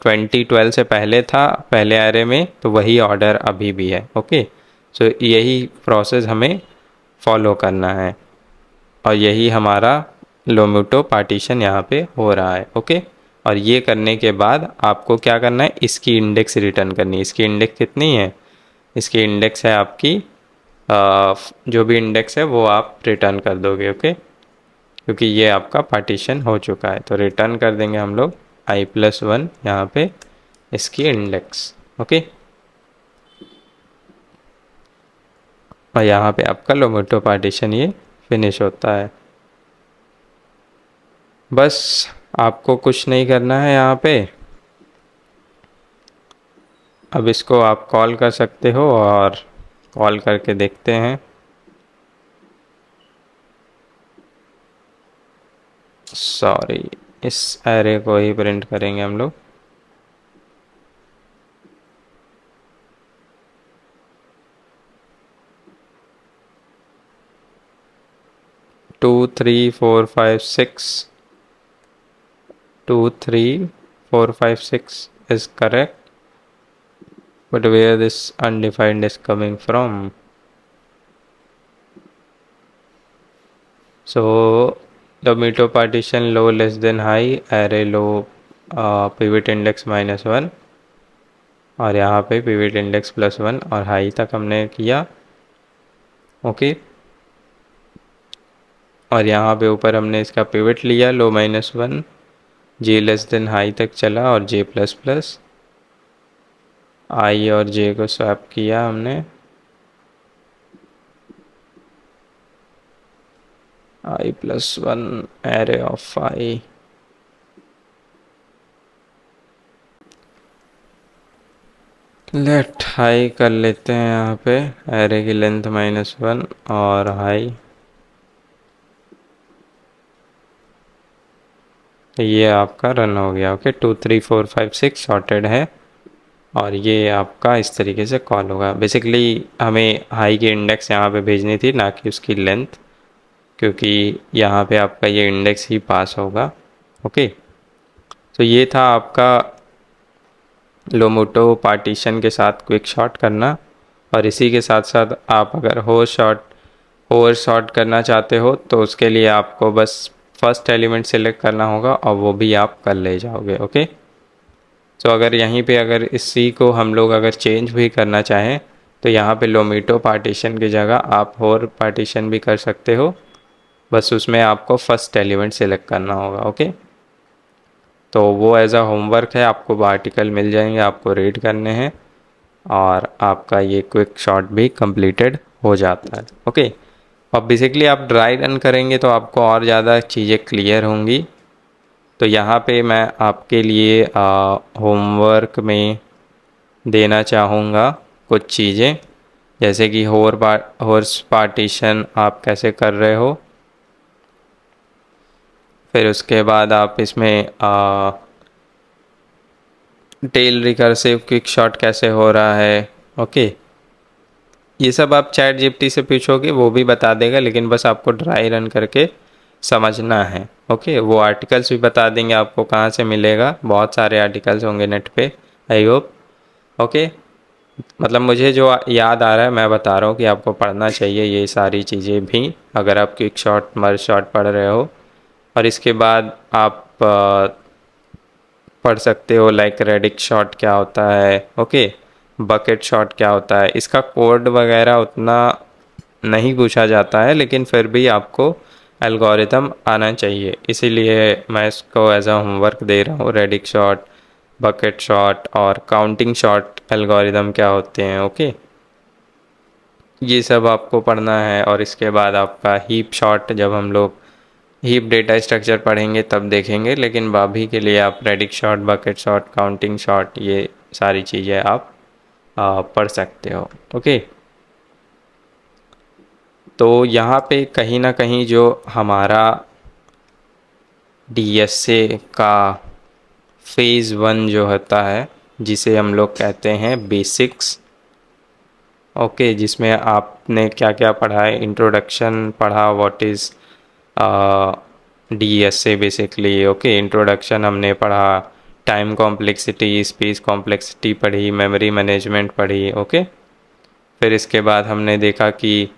Speaker 1: 12 से पहले था पहले एरे में, तो वही ऑर्डर अभी भी है। ओके, सो यही प्रोसेस हमें फॉलो करना है और यही हमारा लोमूटो पार्टीशन यहाँ पे हो रहा है। ओके, और ये करने के बाद आपको क्या करना है, इसकी इंडेक्स रिटर्न करनी है। इसकी इंडेक्स कितनी है, इसकी इंडेक्स है आपकी जो भी इंडेक्स है वो आप रिटर्न कर दोगे। ओके, क्योंकि ये आपका पार्टीशन हो चुका है तो रिटर्न कर देंगे हम लोग i+1 यहाँ पे इसकी इंडेक्स। ओके, और यहाँ पे आपका लोमूटो पार्टीशन ये फिनिश होता है। बस आपको कुछ नहीं करना है यहाँ पे, अब इसको आप कॉल कर सकते हो और कॉल करके देखते हैं। सॉरी, इस एरे को ही प्रिंट करेंगे हम लोग। Two three four five six 2 3 4 5 6 is correct, but where this undefined is coming from? So Lometo partition low less than high, array low, pivot index -1 और यहाँ पे pivot index +1 और हाई तक हमने किया। ओके, और यहाँ पे ऊपर हमने इसका पिवट लिया लो -1, j लेस देन हाई तक चला और j++, आई और j को स्वैप किया हमने, i+1 array of I, let high कर लेते हैं यहाँ पे, एरे की लेंथ -1 और हाई, ये आपका रन हो गया। ओके, 2 3 4 5 6 सॉर्टेड है और ये आपका इस तरीके से कॉल होगा। बेसिकली हमें हाई की इंडेक्स यहाँ पे भेजनी थी, ना कि उसकी लेंथ, क्योंकि यहाँ पे आपका ये इंडेक्स ही पास होगा। ओके, तो ये था आपका लोमूटो पार्टीशन के साथ क्विक शॉट करना। और इसी के साथ साथ आप अगर ओवर शॉट करना चाहते हो तो उसके लिए आपको बस फर्स्ट एलिमेंट सेलेक्ट करना होगा और वो भी आप कर ले जाओगे। ओके, तो अगर यहीं पे अगर इसी को हम लोग अगर चेंज भी करना चाहें तो यहाँ पे लोमूटो पार्टीशन की जगह आप होर पार्टीशन भी कर सकते हो, बस उसमें आपको फर्स्ट एलिमेंट सेलेक्ट करना होगा। ओके, तो वो एज अ होमवर्क है, आपको आर्टिकल मिल जाएंगे, आपको रीड करने हैं और आपका ये क्विक शॉट भी कंप्लीटेड हो जाता है। ओके, और बेसिकली आप ड्राई रन करेंगे तो आपको और ज़्यादा चीज़ें क्लियर होंगी। तो यहाँ पे मैं आपके लिए होमवर्क में देना चाहूँगा कुछ चीज़ें, जैसे कि हॉर्स पार्टीशन आप कैसे कर रहे हो, फिर उसके बाद आप इसमें टेल रिकर्सिव क्विक शॉट कैसे हो रहा है। ओके, ये सब आप चैट जीपीटी से पूछोगे वो भी बता देगा, लेकिन बस आपको ड्राई रन करके समझना है। ओके, वो आर्टिकल्स भी बता देंगे आपको कहाँ से मिलेगा, बहुत सारे आर्टिकल्स होंगे नेट पे, आई होप। ओके, मतलब मुझे जो याद आ रहा है मैं बता रहा हूँ कि आपको पढ़ना चाहिए ये सारी चीज़ें भी, अगर आप क्विक शॉट मर्ज शॉट पढ़ रहे हो। और इसके बाद आप पढ़ सकते हो लाइक रेडिक शॉट क्या होता है, ओके, बकेट शॉट क्या होता है। इसका कोड वगैरह उतना नहीं पूछा जाता है, लेकिन फिर भी आपको एल्गोरिदम आना चाहिए। इसीलिए मैं इसको एज अ होमवर्क दे रहा हूँ। रेडिक शॉट, बकेट शॉट और काउंटिंग शॉट एल्गोरिदम क्या होते हैं, ओके। ये सब आपको पढ़ना है। और इसके बाद आपका हीप शॉट, जब हम लोग हीप डेटा स्ट्रक्चर पढ़ेंगे तब देखेंगे, लेकिन अभी के लिए आप radix sort, bucket sort, counting sort, ये सारी चीज़ें आप पढ़ सकते हो, ओके। तो यहाँ पे कहीं ना कहीं जो हमारा डीएसए का फेज़ 1 जो होता है, जिसे हम लोग कहते हैं बेसिक्स, ओके, जिसमें आपने क्या क्या पढ़ा है। इंट्रोडक्शन पढ़ा, what is DSA basically, okay. Introduction हमने पढ़ा, टाइम कॉम्प्लेक्सिटी, स्पेस कॉम्प्लेक्सिटी पढ़ी, मेमोरी मैनेजमेंट पढ़ी, ओके। फिर इसके बाद हमने देखा कि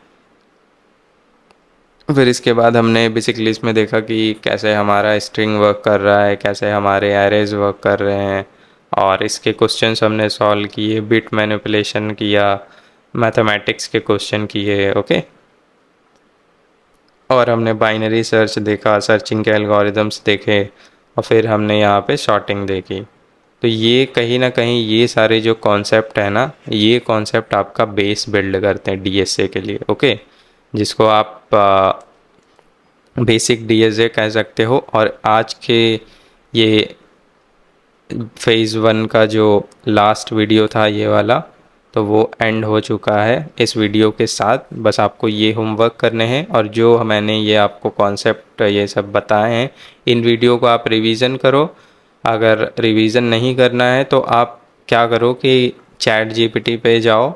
Speaker 1: फिर इसके बाद हमने बेसिकली इसमें देखा कि कैसे हमारा स्ट्रिंग वर्क कर रहा है, कैसे हमारे एरेज वर्क कर रहे हैं, और इसके क्वेश्चंस हमने सॉल्व किए, बिट मैनिपुलेशन किया, मैथमेटिक्स के क्वेश्चन किए, ओके। और हमने बाइनरी सर्च देखा, सर्चिंग के एल्गोरिदम्स देखे, और फिर हमने यहाँ पे शॉर्टिंग देखी। तो ये कहीं ना कहीं ये सारे जो कॉन्सेप्ट है ना, ये कॉन्सेप्ट आपका बेस बिल्ड करते हैं डीएसए के लिए, ओके, जिसको आप बेसिक डीएसए कह सकते हो। और आज के ये फेज़ 1 का जो लास्ट वीडियो था ये वाला, तो वो एंड हो चुका है इस वीडियो के साथ। बस आपको ये होमवर्क करने हैं, और जो मैंने ये आपको कॉन्सेप्ट ये सब बताए हैं, इन वीडियो को आप रिवीजन करो। अगर रिवीजन नहीं करना है तो आप क्या करो कि चैट जीपीटी पे जाओ,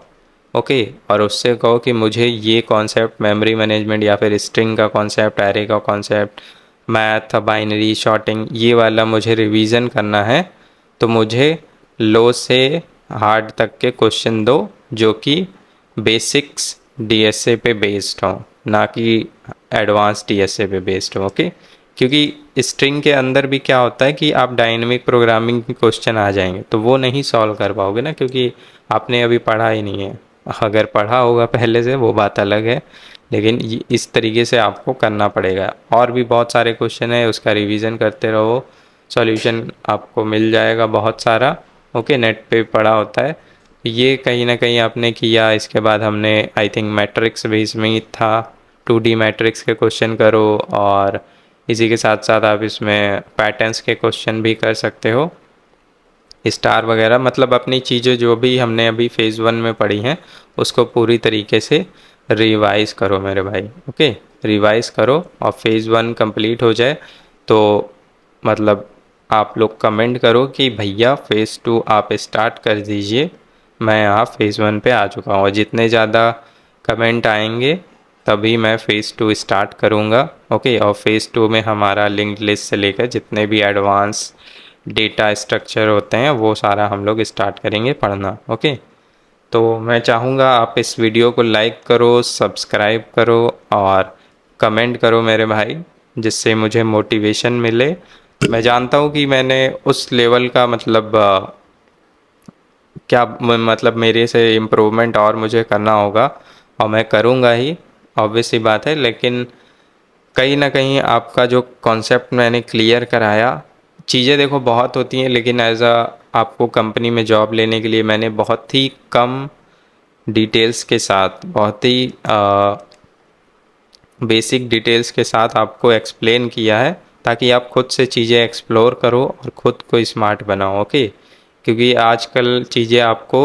Speaker 1: ओके, और उससे कहो कि मुझे ये कॉन्सेप्ट मेमोरी मैनेजमेंट या फिर स्ट्रिंग का कॉन्सेप्ट, एरे का कॉन्सेप्ट, मैथ, बाइनरी, शॉर्टिंग, ये वाला मुझे रिवीजन करना है। तो मुझे लो से हार्ड तक के क्वेश्चन दो जो कि बेसिक्स डीएसए पे बेस्ड हो, ना कि एडवांस डीएसए पे बेस्ड हो, ओके। क्योंकि स्ट्रिंग के अंदर भी क्या होता है कि आप डायनेमिक प्रोग्रामिंग के क्वेश्चन आ जाएंगे तो वो नहीं सॉल्व कर पाओगे ना, क्योंकि आपने अभी पढ़ा ही नहीं है। अगर पढ़ा होगा पहले से वो बात अलग है, लेकिन इस तरीके से आपको करना पड़ेगा। और भी बहुत सारे क्वेश्चन है, उसका रिवीजन करते रहो, सॉल्यूशन आपको मिल जाएगा बहुत सारा, ओके। नेट पे पढ़ा होता है। ये कहीं ना कहीं आपने किया। इसके बाद हमने आई थिंक मैट्रिक्स भी इसमें था, 2D मैट्रिक्स के क्वेश्चन करो, और इसी के साथ साथ आप इसमें पैटर्न्स के क्वेश्चन भी कर सकते हो, स्टार वगैरह। मतलब अपनी चीज़ें जो भी हमने अभी फेज़ 1 में पढ़ी हैं उसको पूरी तरीके से रिवाइज़ करो मेरे भाई, ओके। रिवाइज़ करो, और फेज़ 1 कंप्लीट हो जाए तो मतलब आप लोग कमेंट करो कि भैया फेज़ 2 आप स्टार्ट कर दीजिए, मैं यहाँ फेज़ 1 पे आ चुका हूँ। और जितने ज़्यादा कमेंट आएंगे तभी मैं फेज़ 2 स्टार्ट करूँगा, ओके। और फेज़ 2 में हमारा लिंक्ड लिस्ट से लेकर जितने भी एडवांस डेटा स्ट्रक्चर होते हैं वो सारा हम लोग स्टार्ट करेंगे पढ़ना, ओके। तो मैं चाहूँगा आप इस वीडियो को लाइक करो, सब्सक्राइब करो और कमेंट करो मेरे भाई, जिससे मुझे मोटिवेशन मिले। मैं जानता हूँ कि मैंने उस लेवल का मतलब क्या मतलब मेरे से इम्प्रूवमेंट और मुझे करना होगा, और मैं करूँगा ही, ऑब्वियस सी बात है। लेकिन कहीं ना कहीं आपका जो कॉन्सेप्ट मैंने क्लियर कराया, चीज़ें देखो बहुत होती हैं, लेकिन एज अ आपको कंपनी में जॉब लेने के लिए मैंने बहुत ही कम डिटेल्स के साथ, बहुत ही बेसिक डिटेल्स के साथ आपको एक्सप्लेन किया है, ताकि आप खुद से चीज़ें एक्सप्लोर करो और ख़ुद को स्मार्ट बनाओ, ओके। क्योंकि आजकल चीज़ें आपको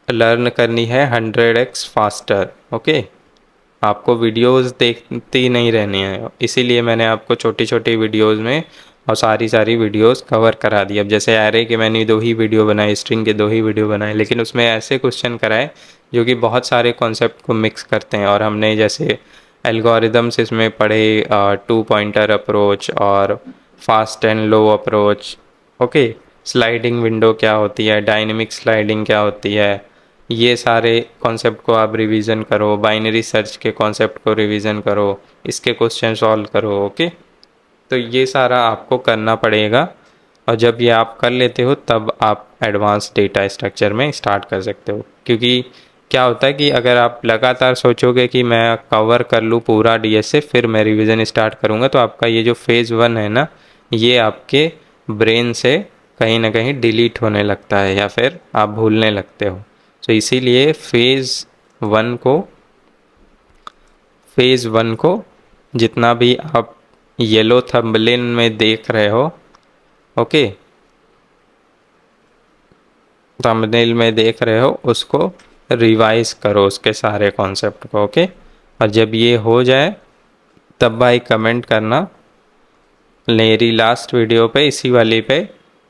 Speaker 1: लर्न करनी है 100x फास्टर, ओके। आपको वीडियोस देखती नहीं रहनी है, इसीलिए मैंने आपको छोटी छोटी वीडियोस में और सारी सारी वीडियोस कवर करा दी। अब जैसे एरे के मैंने 2 ही वीडियो बनाए, स्ट्रिंग के 2 ही वीडियो बनाए, लेकिन उसमें ऐसे क्वेश्चन कराए जो कि बहुत सारे कॉन्सेप्ट को मिक्स करते हैं। और हमने जैसे एल्गोरिदम्स इसमें पढ़े, 2 पॉइंटर अप्रोच और fast and low approach, okay. Sliding window क्या होती है, डायनेमिक स्लाइडिंग क्या होती है, ये सारे कॉन्सेप्ट को आप रिवीजन करो। बाइनरी सर्च के कॉन्सेप्ट को रिवीजन करो, इसके क्वेश्चन सॉल्व करो, ओके। तो ये सारा आपको करना पड़ेगा, और जब ये आप कर लेते हो तब आप एडवांस डेटा स्ट्रक्चर में स्टार्ट कर सकते हो। क्योंकि क्या होता है कि अगर आप लगातार सोचोगे कि मैं कवर कर लूँ पूरा डीएसए फिर मैं रिवीजन स्टार्ट करूँगा, तो आपका ये जो फेज़ 1 है ना, ये आपके ब्रेन से कहीं ना कहीं डिलीट होने लगता है या फिर आप भूलने लगते हो। तो इसीलिए फेज़ 1 को जितना भी आप येलो थंबनेल में देख रहे हो, ओके, थंबनेल में देख रहे हो, उसको रिवाइज करो उसके सारे कॉन्सेप्ट को, ओके। और जब ये हो जाए तब भाई कमेंट करना मेरी लास्ट वीडियो पे, इसी वाली पे,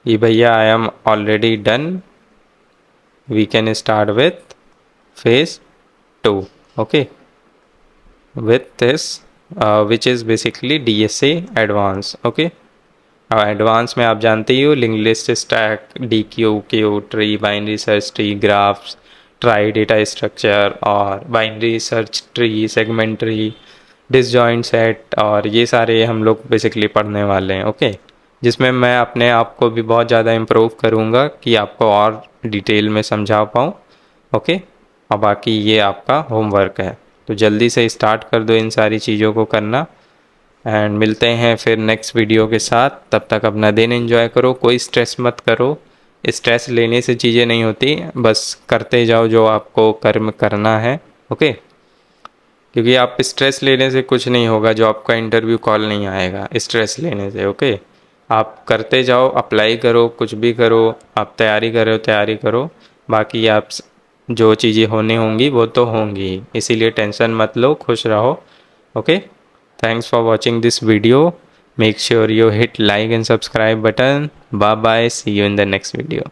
Speaker 1: कि भैया I am already done, we can start with phase 2, okay, with this which is basically DSA advance, okay. Advance में आप जानते ही हो link list stack, DQ tree, binary search tree, graphs, trie data structure और binary search tree, segment tree, disjoint set, और ये सारे हम लोग बेसिकली पढ़ने वाले हैं, ओके। जिसमें मैं अपने आप को भी बहुत ज़्यादा इम्प्रूव करूँगा कि आपको और डिटेल में समझा पाऊँ, ओके। और बाकी ये आपका होमवर्क है, तो जल्दी से स्टार्ट कर दो इन सारी चीज़ों को करना। एंड मिलते हैं फिर नेक्स्ट वीडियो के साथ। तब तक अपना दिन एंजॉय करो, कोई स्ट्रेस मत करो, स्ट्रेस लेने से चीज़ें नहीं होती, बस करते जाओ जो आपको कर्म करना है, ओके। क्योंकि आप स्ट्रेस लेने से कुछ नहीं होगा, जो आपका इंटरव्यू कॉल नहीं आएगा स्ट्रेस लेने से, ओके। आप करते जाओ, अप्लाई करो, कुछ भी करो, आप तैयारी करो, तैयारी करो, बाकी आप जो चीज़ें होनी होंगी वो तो होंगी, इसीलिए टेंशन मत लो, खुश रहो, okay. Thanks for watching this video. Make sure you hit like and subscribe button. Bye bye. See you in the next video.